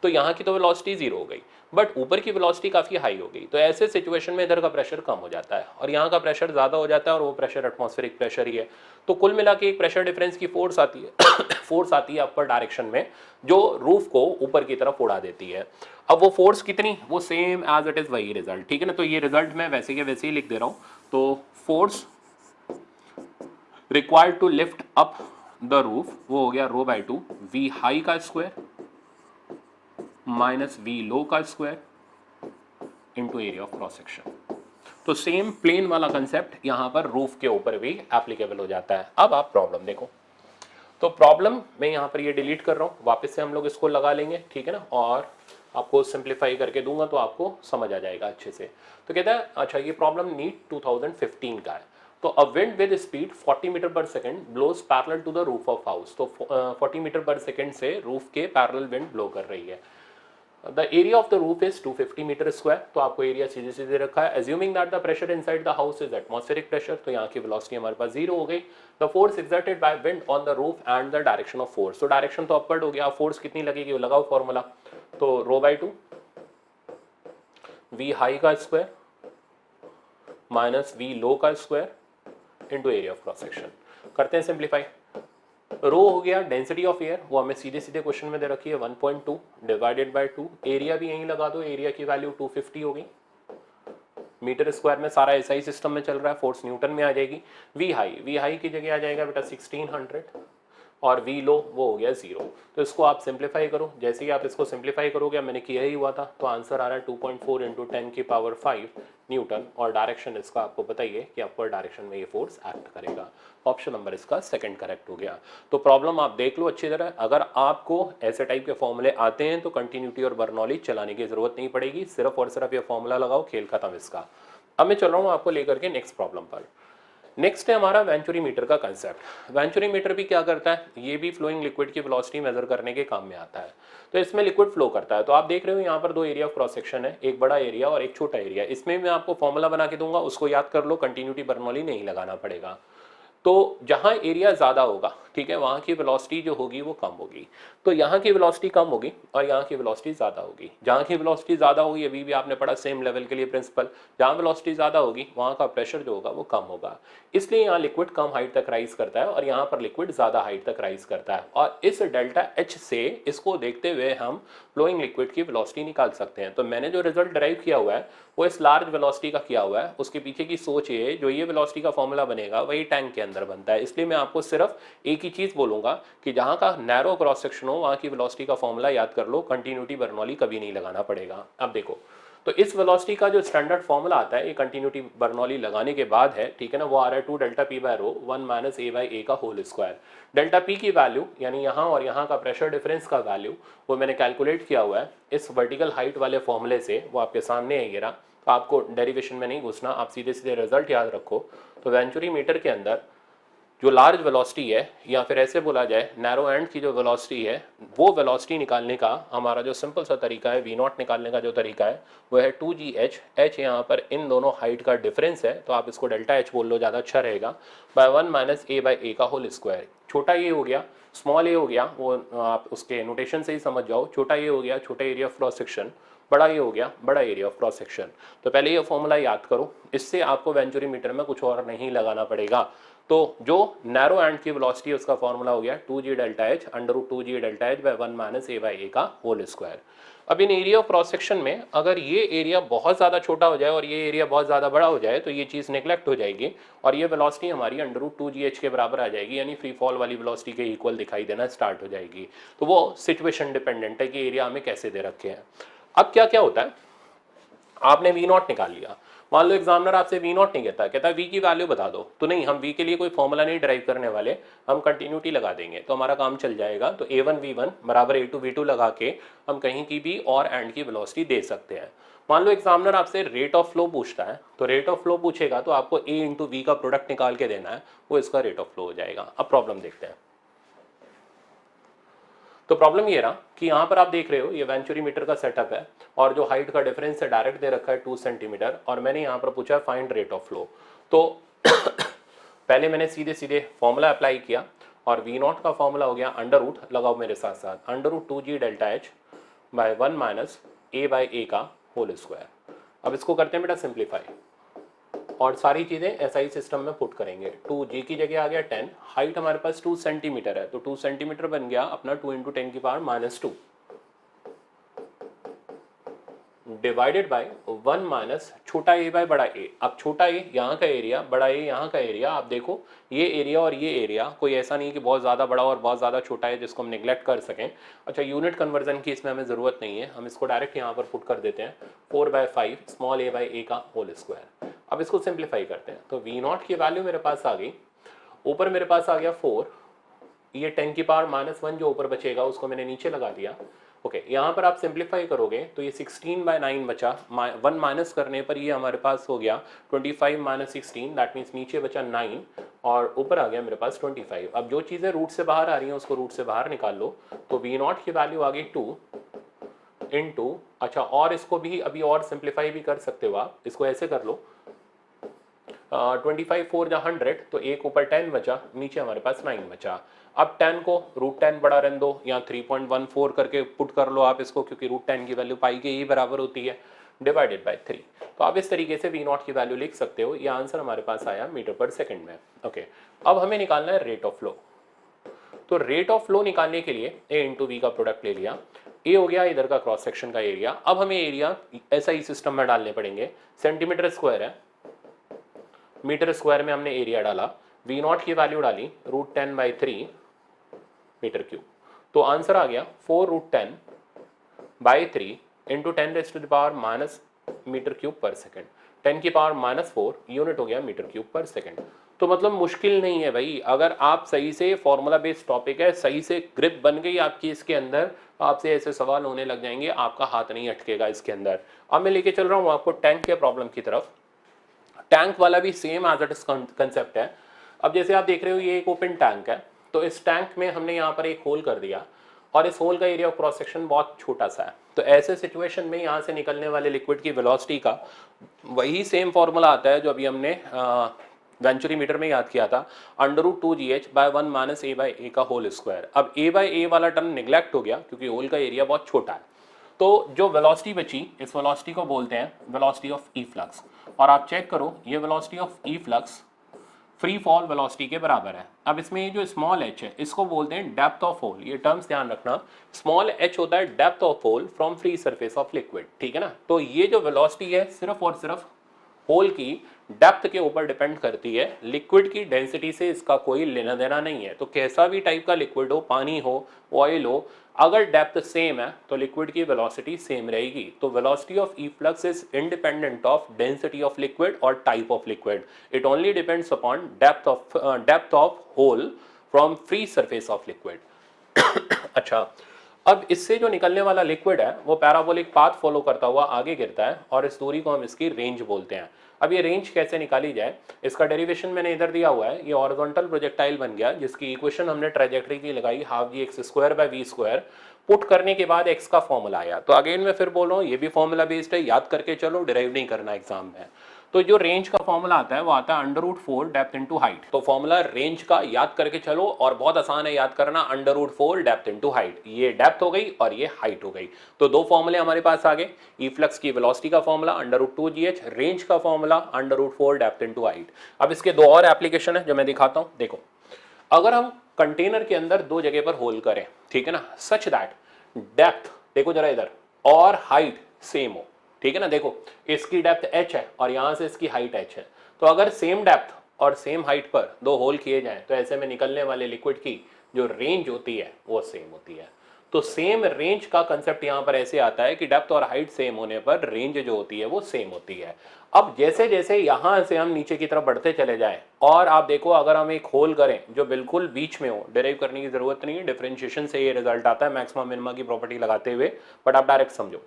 Speaker 1: तो यहाँ की तो वेलोसिटी जीरो हो गई, बट ऊपर की वेलोसिटी काफी हाई हो गई। तो ऐसे सिचुएशन में इधर का प्रेशर कम हो जाता है और यहाँ का प्रेशर ज्यादा हो जाता है, और वो प्रेशर एटमॉस्फेरिक प्रेशर ही है। तो कुल मिला के एक प्रेशर डिफरेंस की फोर्स आती है फोर्स आती है अपर डायरेक्शन में, जो रूफ को ऊपर की तरफ उड़ा देती है। अब वो फोर्स कितनी, वो सेम एज इट इज वही रिजल्ट, ठीक है ना। तो ये रिजल्ट मैं वैसे के वैसे ही लिख दे रहा हूँ। तो force required to lift up the roof, वो हो गया रो बाय 2 वी हाई का स्क्वायर माइनस वी लो का square into area of cross section. तो सेम प्लेन वाला कंसेप्ट यहां पर रूफ के ऊपर भी एप्लीकेबल हो जाता है। अब आप प्रॉब्लम देखो, तो प्रॉब्लम मैं यहां पर ये डिलीट कर रहा हूं, वापस से हम लोग इसको लगा लेंगे, ठीक है ना, और आपको सिंप्लीफाई करके दूंगा तो आपको समझ आ जाएगा अच्छे से। तो कहता है अच्छा ये प्रॉब्लम नीट 2015 का है। तो a wind with speed 40 metre per second blows parallel to the roof of house. तो 40 मीटर पर सेकंड से रूफ के पैरेलल विंड ब्लो कर रही है। The area of the roof is 250 metre square. तो आपको एरिया सीधे सीधे रखा है। Assuming that the pressure inside the house is atmospheric pressure, तो यहाँ की वेलोसिटी हमारे पास जीरो हो गई। The force exerted by wind on the roof and the direction of force, तो डायरेक्शन तो अपवर्ड हो गया, फोर्स कितनी लगेगी वो लगाओ फॉर्मूला। तो रो बाय 2 वी हाई का स्क्वायर माइनस वी लो का square into area of cross section. करते हैं सिंप्लीफाई। रो हो गया डेंसिटी ऑफ एयर, वो हमें सीधे सीधे क्वेश्चन में दे रखी है 1.2 डिवाइडेड बाय 2। एरिया भी यहीं लगा दो, एरिया की वैल्यू 250 हो गई मीटर स्क्वायर में। सारा एसआई सिस्टम में चल रहा है, फोर्स न्यूटन में आ जाएगी। वी हाई की जगह आ जाएगा बेटा 1600, और वी लो वो हो गया 0। तो इसको आप सिंप्लीफाई करो, जैसे ही आप इसको सिंप्लीफाई करोगे, मैंने किया ही हुआ था, तो आंसर आ रहा है 2.4 इंटू 10 की पावर 5 न्यूटन, और डायरेक्शन इसका आपको बताइए कि अपर डायरेक्शन में ये फोर्स एक्ट करेगा। ऑप्शन नंबर इसका सेकंड करेक्ट हो गया। तो प्रॉब्लम आप देख लो अच्छी तरह। अगर आपको ऐसे टाइप के फॉर्मूले आते हैं तो कंटिन्यूटी और बर्नौली चलाने की जरूरत नहीं पड़ेगी, सिर्फ और सिर्फ ये फॉर्मूला लगाओ, खेल खत्म इसका। अब मैं चल रहा हूँ आपको लेकर के नेक्स्ट प्रॉब्लम पर। नेक्स्ट है हमारा वेंचुरीमीटर का कंसेप्ट। वेंचुरीमीटर भी क्या करता है, ये भी फ्लोइंग लिक्विड की वेलोसिटी मेजर करने के काम में आता है। तो इसमें लिक्विड फ्लो करता है। तो आप देख रहे हो यहाँ पर दो एरिया ऑफ क्रॉस सेक्शन है, एक बड़ा एरिया और एक छोटा एरिया। इसमें मैं आपको फॉर्मूला बना के दूंगा, उसको याद कर लो, कंटिन्यूटी बर्नौली नहीं लगाना पड़ेगा। तो जहाँ एरिया ज़्यादा होगा, ठीक है, वहाँ की वेलोसिटी जो होगी वो कम होगी। तो यहाँ की वेलोसिटी कम होगी और यहाँ की वेलोसिटी ज़्यादा होगी। जहाँ की वेलोसिटी ज़्यादा होगी, अभी भी आपने पढ़ा सेम लेवल के लिए प्रिंसिपल, जहाँ वेलोसिटी ज़्यादा होगी वहाँ का प्रेशर जो होगा वो कम होगा। इसलिए यहाँ लिक्विड कम हाइट तक राइज करता है और यहाँ पर लिक्विड ज़्यादा हाइट तक राइज करता है। और इस डेल्टा एच से इसको देखते हुए हम फ्लोइंग लिक्विड की वेलोसिटी निकाल सकते हैं। तो मैंने जो रिजल्ट ड्राइव किया हुआ है वो इस लार्ज वेलोसिटी का किया हुआ है। उसके पीछे की सोच ये है, जो ये वेलोसिटी का फॉर्मूला बनेगा वही टैंक के अंदर बनता है। इसलिए मैं आपको सिर्फ एक ही चीज़ बोलूँगा कि जहाँ का नैरो क्रॉस सेक्शन हो वहाँ की वेलोसिटी का फॉर्मूला याद कर लो, कंटिन्यूटी बर्नौली कभी नहीं लगाना पड़ेगा। अब देखो, तो इस वेलोसिटी का जो स्टैंडर्ड फॉर्मूला आता है ये कंटिन्यूटी बर्नौली लगाने के बाद है, ठीक है ना, वो आ रहा है 2 delta P by rho 1 minus A by A का होल स्क्वायर। डेल्टा पी की वैल्यू यानी यहाँ और यहाँ का प्रेशर डिफरेंस का वैल्यू वो मैंने कैलकुलेट किया हुआ है इस वर्टिकल हाइट वाले फॉर्मूले से, वो आपके सामने है। गिरा तो आपको डेरिवेशन में नहीं घुसना, आप सीधे सीधे रिजल्ट याद रखो। तो वेंचुरी मीटर के अंदर जो लार्ज वेलोसिटी है, या फिर ऐसे बोला जाए नैरो एंड की जो वेलोसिटी है, वो वेलोसिटी निकालने का हमारा जो सिंपल सा तरीका है, वी नॉट निकालने का जो तरीका है वो है 2gh। एच यहाँ पर इन दोनों हाइट का डिफरेंस है, तो आप इसको डेल्टा एच बोल लो, ज़्यादा अच्छा रहेगा, bye 1 minus A by A का होल स्क्वायर। छोटा ये हो गया, स्मॉल ए हो गया, वो आप उसके नोटेशन से ही समझ जाओ। छोटा ये हो गया छोटा एरिया ऑफ क्रॉस सेक्शन, बड़ा ये हो गया बड़ा एरिया ऑफ क्रॉस सेक्शन। तो पहले ये फॉर्मूला याद करो, इससे आपको वेंचुरी मीटर में कुछ और नहीं लगाना पड़ेगा। तो जो नैरो एंड की वेलोसिटी है उसका फॉर्मूला हो गया 2g delta H under root 2g delta H by 1 minus A by A का होल स्क्वायर। अब इन एरिया ऑफ क्रॉस सेक्शन में अगर ये एरिया बहुत ज़्यादा छोटा हो जाए और ये एरिया बहुत ज़्यादा बड़ा हो जाए तो ये चीज़ नेग्लेक्ट हो जाएगी और ये वेलोसिटी हमारी अंडर रूट 2gh के बराबर आ जाएगी, यानी फ्री फॉल वाली वेलोसिटी के इक्वल दिखाई देना स्टार्ट हो जाएगी। तो वो सिचुएशन डिपेंडेंट है कि एरिया हमें कैसे दे रखे हैं। अब क्या क्या होता है, आपने वी नॉट निकाल लिया, मान लो एग्जामिनर आपसे वी नॉट नहीं कहता, कहता है वी की वैल्यू बता दो, तो नहीं, हम वी के लिए कोई फॉर्मूला नहीं ड्राइव करने वाले, हम कंटिन्यूटी लगा देंगे तो हमारा काम चल जाएगा। तो a1 v1 बराबर a2 v2 लगा के हम कहीं की भी और एंड की वेलोसिटी दे सकते हैं। मान लो एग्जामिनर आपसे रेट ऑफ फ्लो पूछता है, तो रेट ऑफ फ्लो पूछेगा तो आपको a इंटू वी का प्रोडक्ट निकाल के देना है, वो इसका रेट ऑफ फ्लो हो जाएगा। अब प्रॉब्लम देखते हैं। तो प्रॉब्लम ये रहा कि यहाँ पर आप देख रहे हो ये वेंचुरी मीटर का सेटअप है और जो हाइट का डिफरेंस है डायरेक्ट दे रखा है 2 सेंटीमीटर, और मैंने यहाँ पर पूछा फाइंड रेट ऑफ फ्लो। तो पहले मैंने सीधे सीधे फॉर्मूला अप्लाई किया और वी नॉट का फॉर्मूला हो गया अंडर रूट, लगाओ मेरे साथ साथ, under root 2g delta H by 1 minus A by A का होल स्क्वायर। अब इसको करते हैं बेटा सिंप्लीफाई और सारी चीज़ें एसआई सिस्टम में पुट करेंगे। 2g की जगह आ गया 10, हाइट हमारे पास 2 सेंटीमीटर है तो 2 सेंटीमीटर बन गया अपना 2 इंटू 10 की power minus 2 divided by 1 minus छोटा ए बाय बड़ा ए। अब छोटा ए यहाँ का एरिया, बड़ा ए यहाँ का एरिया, आप देखो ये एरिया और ये एरिया कोई ऐसा नहीं कि बहुत ज़्यादा बड़ा और बहुत ज़्यादा छोटा है जिसको हम निगलेक्ट कर सकें। अच्छा, यूनिट कन्वर्जन की इसमें हमें ज़रूरत नहीं है, हम इसको डायरेक्ट यहाँ पर पुट कर देते हैं 4/5 स्मॉल ए बाई ए का होल स्क्वायर। अब इसको सिंप्लीफाई करते हैं तो वी नॉट की वैल्यू मेरे पास आ गई, ऊपर मेरे पास आ गया 4, ये 10 की पावर माइनस 1 जो ऊपर बचेगा उसको मैंने नीचे लगा दिया। ओके, यहाँ पर आप सिंप्लीफाई करोगे तो ये 16/9 बचा, 1 माइनस करने पर ये हमारे पास हो गया 25 माइनस 16, दैट मीन्स नीचे बचा 9 और ऊपर आ गया मेरे पास 25। अब जो चीज़ें रूट से बाहर आ रही हैं उसको रूट से बाहर निकाल लो, तो वी नॉट की वैल्यू आ गई 2 इंटू, अच्छा और इसको भी अभी और सिंप्लीफाई भी कर सकते हो आप, इसको ऐसे कर लो 25 4 जा 100, तो एक ऊपर 10 बचा, नीचे हमारे पास 9 बचा। अब 10 को रूट 10 बड़ा रहने दो, या 3.14 करके पुट कर लो आप इसको, क्योंकि रूट 10 की वैल्यू पाई के ही बराबर होती है, डिवाइडेड बाय 3। तो आप इस तरीके से वी नॉट की वैल्यू लिख सकते हो। ये आंसर हमारे पास आया मीटर पर सेकंड में। ओके, अब हमें निकालना है रेट ऑफ फ्लो। तो रेट ऑफ फ्लो निकालने के लिए ए इंटू वी का प्रोडक्ट ले लिया, ए हो गया इधर का क्रॉस सेक्शन का एरिया। अब हमें एरिया एसआई सिस्टम में डालने पड़ेंगे, सेंटीमीटर स्क्वायर है, मीटर स्क्वायर में हमने एरिया डाला, वी नॉट की वैल्यू डाली रूट 10/3 मीटर क्यूब। तो आंसर आ गया 4√10/3 इंटू 10⁻⁻- मीटर क्यूब पर सेकेंड, 10 की पावर -4 यूनिट हो गया मीटर क्यूब पर सेकेंड। तो मतलब मुश्किल नहीं है भाई, अगर आप सही से फॉर्मूला बेस्ड टॉपिक है, सही से ग्रिप बन गई आपकी इसके अंदर, आपसे ऐसे सवाल होने लग जाएंगे, आपका हाथ नहीं अटकेगा इसके अंदर। अब मैं लेके चल रहा हूँ आपको टैंक के प्रॉब्लम की तरफ। टैंक वाला भी same as it is concept है। अब जैसे आप देख रहे हो ये एक ओपन टैंक है, तो इस टैंक में हमने यहाँ पर एक होल कर दिया और इस होल का एरिया ऑफ क्रॉस सेक्शन बहुत छोटा सा है। तो ऐसे सिचुएशन में यहाँ से निकलने वाले लिक्विड की वेलोसिटी का वही सेम फॉर्मूला आता है जो अभी हमने वेंचुरीमीटर में याद किया था, √2gh/1 - a/a का होल स्क्वायर। अब a/a वाला टर्म निगलेक्ट हो गया क्योंकि होल का एरिया बहुत छोटा है। तो जो वेलोसिटी बची, इस वेलोसिटी को बोलते हैं वेलोसिटी ऑफ ई फ्लक्स। और आप चेक करो, ये velocity of E flux free fall velocity के बराबर है। अब इसमें ये जो स्मॉल h है इसको बोलते हैं डेप्थ ऑफ होल। ये टर्म्स ध्यान रखना, स्मॉल h होता है depth of hole from free surface of liquid, ठीक है ना। तो ये जो वेलोसिटी है सिर्फ और सिर्फ होल की डेप्थ के ऊपर डिपेंड करती है, लिक्विड की डेंसिटी से इसका कोई लेना देना नहीं है। तो कैसा भी टाइप का लिक्विड हो, पानी हो, ऑयल हो, अगर डेप्थ सेम है तो लिक्विड की वेलोसिटी सेम रहेगी। तो velocity of efflux is independent of density of liquid और type of liquid. It only depends upon depth of hole from free surface of liquid. अच्छा, अब इससे जो निकलने वाला लिक्विड है वो पैराबोलिक पाथ फॉलो करता हुआ आगे गिरता है और इस दूरी को हम इसकी रेंज बोलते हैं। अब ये रेंज कैसे निकाली जाए, इसका डेरिवेशन मैंने इधर दिया हुआ है। ये हॉरिजॉन्टल प्रोजेक्टाइल बन गया जिसकी इक्वेशन हमने ट्रैजेक्टरी की लगाई, half g x square by v square. Put करने के बाद एक्स का फॉर्मूला आया। तो अगेन मैं फिर बोल रहा हूँ, ये भी फॉर्मूला बेस्ड है, याद करके चलो, डिराइव नहीं करना एग्जाम में। तो जो रेंज का फॉर्मूला आता है वो आता है √4 डेप्थ इनटू हाइट। तो फॉर्मूला रेंज का याद करके चलो, और बहुत आसान है याद करना, √4 डेप्थ इनटू हाइट। ये डेप्थ हो गई और ये हाइट हो गई। तो दो फॉर्मूले हमारे पास आ गए, ई फ्लक्स की वेलोसिटी का फॉर्मूला √2gh, रेंज का फॉर्मूला √4 डेप्थ इनटू हाइट। अब इसके दो और एप्लीकेशन है जो मैं दिखाता हूं। देखो, अगर हम कंटेनर के अंदर दो जगह पर होल करें, ठीक है ना, सच दैट डेप्थ, देखो जरा इधर, और हाइट सेम हो, ठीक है ना। देखो, इसकी डेप्थ h है और यहां से इसकी हाइट h है। तो अगर सेम डेप्थ और सेम हाइट पर दो होल किए जाएं तो ऐसे में निकलने वाले लिक्विड की जो रेंज होती है वो सेम होती है। तो सेम रेंज का कंसेप्ट यहां पर ऐसे आता है कि डेप्थ और हाइट सेम होने पर रेंज जो होती है वो सेम होती है। अब जैसे जैसे यहां से हम नीचे की तरफ बढ़ते चले जाएं, और आप देखो अगर हम एक होल करें जो बिल्कुल बीच में हो, डिराइव करने की जरूरत नहीं है, डिफरेंशिएशन से ये रिजल्ट आता है मैक्सिमम मिनिमा की प्रॉपर्टी लगाते हुए, बट आप डायरेक्ट समझो।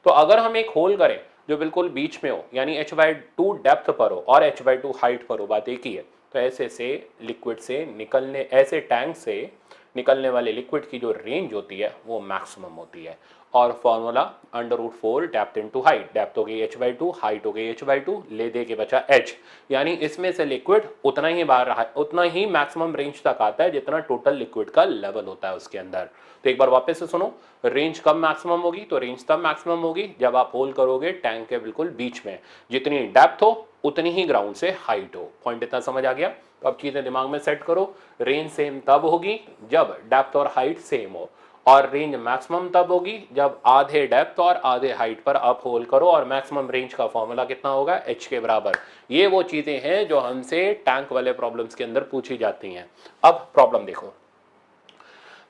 Speaker 1: तो अगर हम एक होल करें जो बिल्कुल बीच में हो, यानी h/2 डेप्थ पर हो और h/2 हाइट पर हो, बात एक ही है, तो ऐसे से लिक्विड से निकलने, ऐसे टैंक से निकलने वाले लिक्विड की जो रेंज होती है वो मैक्सिमम होती है। और formula √4 depth into height, depth हो गई h/2, हाइट हो गई h/2, ले दे के बचा h, यानी इसमें से लिक्विड उतना ही बाहर, उतना ही मैक्सिमम रेंज तक आता है जितना टोटल लिक्विड का लेवल होता है उसके अंदर। तो एक बार वापस से सुनो, रेंज कब मैक्सिमम होगी, तो रेंज तब मैक्सिमम होगी जब आप होल करोगे टैंक के बिल्कुल बीच में, जितनी डेप्थ हो उतनी ही ग्राउंड से हाइट हो। पॉइंट इतना समझ आ गया। तो अब चीजें दिमाग में सेट करो, रेंज सेम तब होगी जब डेप्थ और हाइट सेम हो, और रेंज मैक्सिमम तब होगी जब आधे डेप्थ और आधे हाइट पर आप होल करो, और मैक्सिमम रेंज का फॉर्मूला कितना होगा, h के बराबर। ये वो चीजें हैं जो हमसे टैंक वाले प्रॉब्लम्स के अंदर पूछी जाती हैं। अब प्रॉब्लम देखो,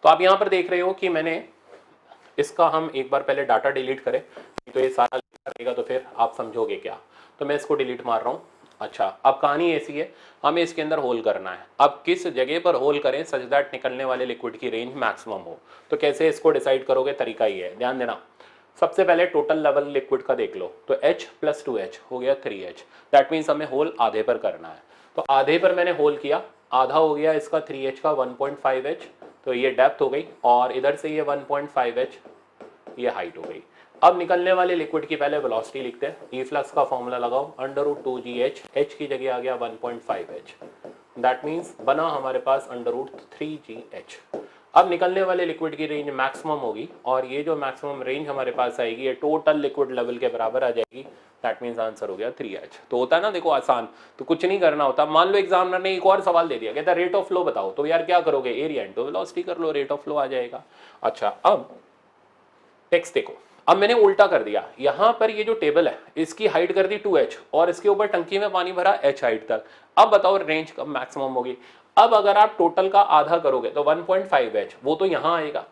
Speaker 1: तो आप यहां पर देख रहे हो कि मैंने इसका, हम एक बार पहले डाटा डिलीट करें, तो ये सारा रहेगा तो फिर आप समझोगे क्या। तो मैं इसको डिलीट मार रहा हूं। अच्छा, अब कहानी ऐसी है, हमें इसके अंदर होल करना है। अब किस जगह पर होल करें सच दैट निकलने वाले लिक्विड की रेंज मैक्सिमम हो, तो कैसे इसको डिसाइड करोगे, तरीका ही है, ध्यान देना। सबसे पहले टोटल लेवल लिक्विड का देख लो, तो h + 2h हो गया 3h, दैट मीन्स हमें होल आधे पर करना है। तो आधे पर मैंने होल किया, आधा हो गया इसका 3h का 1.5h, तो ये डेप्थ हो गई, और इधर से ये 1.5h ये हाइट हो गई। अब निकलने वाले लिक्विड की पहले वेलोसिटी लिखते हैं, ई फ्लक्स का फॉर्मूला लगाओ, √2gh, h की जगह आ गया 1.5h, दैट मीन्स बना हमारे पास √3gh। अब निकलने वाले लिक्विड की रेंज मैक्सिमम होगी, और ये जो मैक्सिमम रेंज हमारे पास आएगी ये टोटल लिक्विड लेवल के बराबर आ जाएगी, दैट मीन्स आंसर हो गया 3h। तो होता है ना, देखो आसान, तो कुछ नहीं करना होता। मान लो एग्जामिनर ने एक और सवाल दे दिया, कहता रेट ऑफ फ्लो बताओ, तो यार क्या करोगे, एरिया इनटू वेलोसिटी कर लो, रेट ऑफ फ्लो आ जाएगा। अच्छा, अब टेक्स्ट देखो, अब मैंने उल्टा कर दिया, यहां पर ये जो टेबल है इसकी हाइट कर दी 2h, और इसके ऊपर टंकी में पानी भरा h हाइट तक। अब बताओ रेंज कब मैक्सिमम होगी। अब अगर आप टोटल का आधा करोगे तो 1.5h, वो तो यहां आएगा,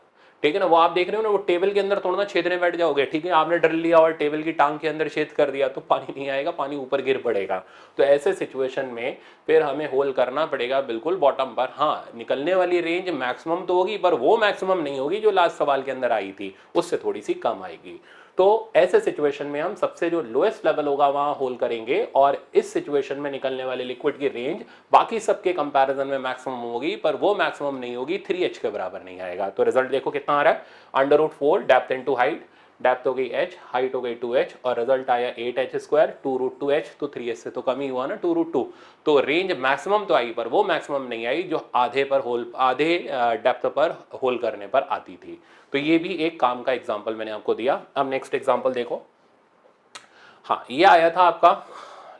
Speaker 1: ठीक है ना, वो आप देख रहे हो ना, वो टेबल के अंदर थोड़ा ना छेदने बैठ जाओगे, ठीक है, आपने ड्रिल लिया और टेबल की टांग के अंदर छेद कर दिया तो पानी नहीं आएगा, पानी ऊपर गिर पड़ेगा। तो ऐसे सिचुएशन में फिर हमें होल करना पड़ेगा बिल्कुल बॉटम पर। हाँ, निकलने वाली रेंज मैक्सिमम तो होगी, पर वो मैक्सिमम नहीं होगी जो लास्ट सवाल के अंदर आई थी, उससे थोड़ी सी कम आएगी। तो ऐसे सिचुएशन में हम सबसे जो लोएस्ट लेवल होगा वहां होल करेंगे, और इस सिचुएशन में निकलने वाले लिक्विड की रेंज बाकी सबके कंपैरिजन में मैक्सिमम होगी, पर वो मैक्सिमम नहीं होगी, 3h के बराबर नहीं आएगा। तो रिजल्ट देखो कितना आ रहा है, √4 डेप्थ इनटू हाइट, डेप्थ हो गई h, हाइट हो गई 2h और रिजल्ट आया 8h², 2√2h, तो 3h से तो कम ही हुआ ना 2√2। तो रेंज मैक्सिमम तो आई पर वो मैक्सिमम नहीं आई जो आधे डेप्थ पर होल करने पर आती थी। तो ये भी एक काम का एग्जाम्पल मैंने आपको दिया। अब नेक्स्ट एग्जाम्पल देखो। हाँ, ये आया था आपका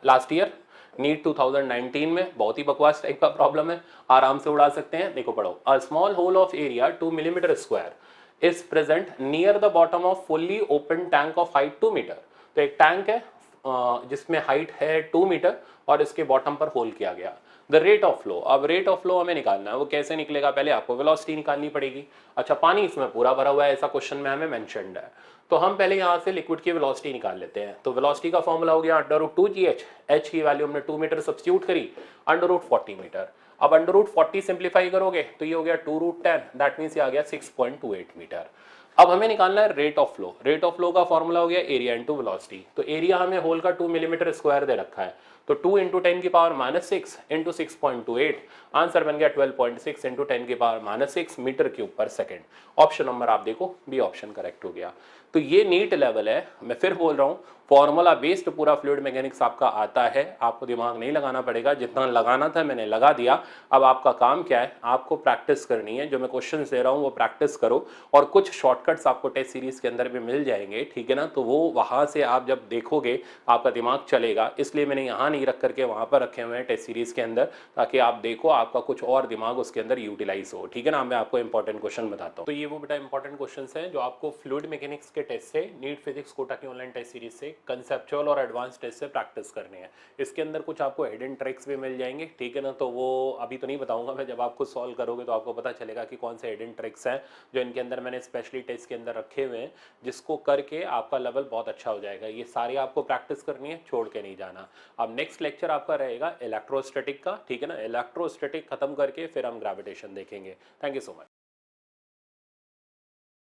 Speaker 1: लास्ट ईयर नीट 2019 में, बहुत ही बकवास टाइप का प्रॉब्लम है, आराम से उड़ा सकते हैं। देखो पढ़ो, a small hole of area 2 millimetre square is present near the bottom of fully open tank of height 2 metre. तो एक टैंक है जिसमें हाइट है 2 मीटर और इसके बॉटम पर होल किया गया। द रेट ऑफ फ्लो, अब रेट ऑफ फ्लो हमें निकालना है, वो कैसे निकलेगा, पहले आपको वेलोसिटी निकालनी पड़ेगी। अच्छा, पानी इसमें पूरा भरा हुआ है, ऐसा क्वेश्चन में हमें मेंशन्ड है, तो हम पहले यहाँ से लिक्विड की वेलोसिटी निकाल लेते हैं। तो वेलोसिटी का फॉर्मूला हो गया √2gh, h की वैल्यू हमने 2 मीटर सब्स्टिट्यूट करी, √40 मीटर। अब √40 सिंप्लीफाई करोगे तो ये हो गया 2√10, दैट मीन्स ये आ गया 6.28 मीटर। अब हमें निकालना है rate of flow. Rate of flow का फॉर्मूला हो गया एरिया इंटू वेलोसिटी। तो एरिया हमें होल का 2 मिलीमीटर स्क्वायर दे रखा है, तो 2 इंटू 10 की पावर -6 इंटू 6.28, आंसर बन गया 12.6 इंटू 10 की पावर -6 मीटर क्यूब पर सेकेंड। ऑप्शन नंबर आप देखो बी ऑप्शन करेक्ट हो गया। तो ये नीट लेवल है, मैं फिर बोल रहा हूँ, फॉर्मूला बेस्ड पूरा फ्लूइड मैकेनिक्स आपका आता है, आपको दिमाग नहीं लगाना पड़ेगा, जितना लगाना था मैंने लगा दिया। अब आपका काम क्या है, आपको प्रैक्टिस करनी है, जो मैं क्वेश्चन दे रहा हूँ वो प्रैक्टिस करो, और कुछ शॉर्टकट्स आपको टेस्ट सीरीज के अंदर भी मिल जाएंगे, ठीक है ना। तो वो वहाँ से आप जब देखोगे आपका दिमाग चलेगा, इसलिए मैंने यहाँ नहीं रख करके वहाँ पर रखे हुए हैं टेस्ट सीरीज के अंदर, ताकि आप देखो आपका कुछ और दिमाग उसके अंदर यूटिलाइज हो, ठीक है ना। मैं आपको इंपॉर्टेंट क्वेश्चन बताता हूँ। तो ये वो बेटा इंपॉर्टेंट क्वेश्चन हैं जो आपको फ्लूइड मैकेनिक्स के टेस्ट से, नीट फिजिक्स कोटा की ऑनलाइन टेस्ट सीरीज से, कंसेप्चुअल और एडवांस टेस्ट से प्रैक्टिस करनी है। इसके अंदर कुछ आपको हिडन ट्रिक्स भी मिल जाएंगे, ठीक है ना। तो वो अभी तो नहीं बताऊंगा मैं, जब आप खुद सॉल्व करोगे तो आपको पता चलेगा कि कौन से हिडन ट्रिक्स हैं जो इनके अंदर मैंने स्पेशली टेस्ट के अंदर रखे हुए हैं, जिसको करके आपका लेवल बहुत अच्छा हो जाएगा। ये सारी आपको प्रैक्टिस करनी है, छोड़ के नहीं जाना। अब नेक्स्ट लेक्चर आपका रहेगा इलेक्ट्रोस्टैटिक का, ठीक है ना। इलेक्ट्रोस्टैटिक खत्म करके फिर हम ग्रेविटेशन देखेंगे। Thank you so much.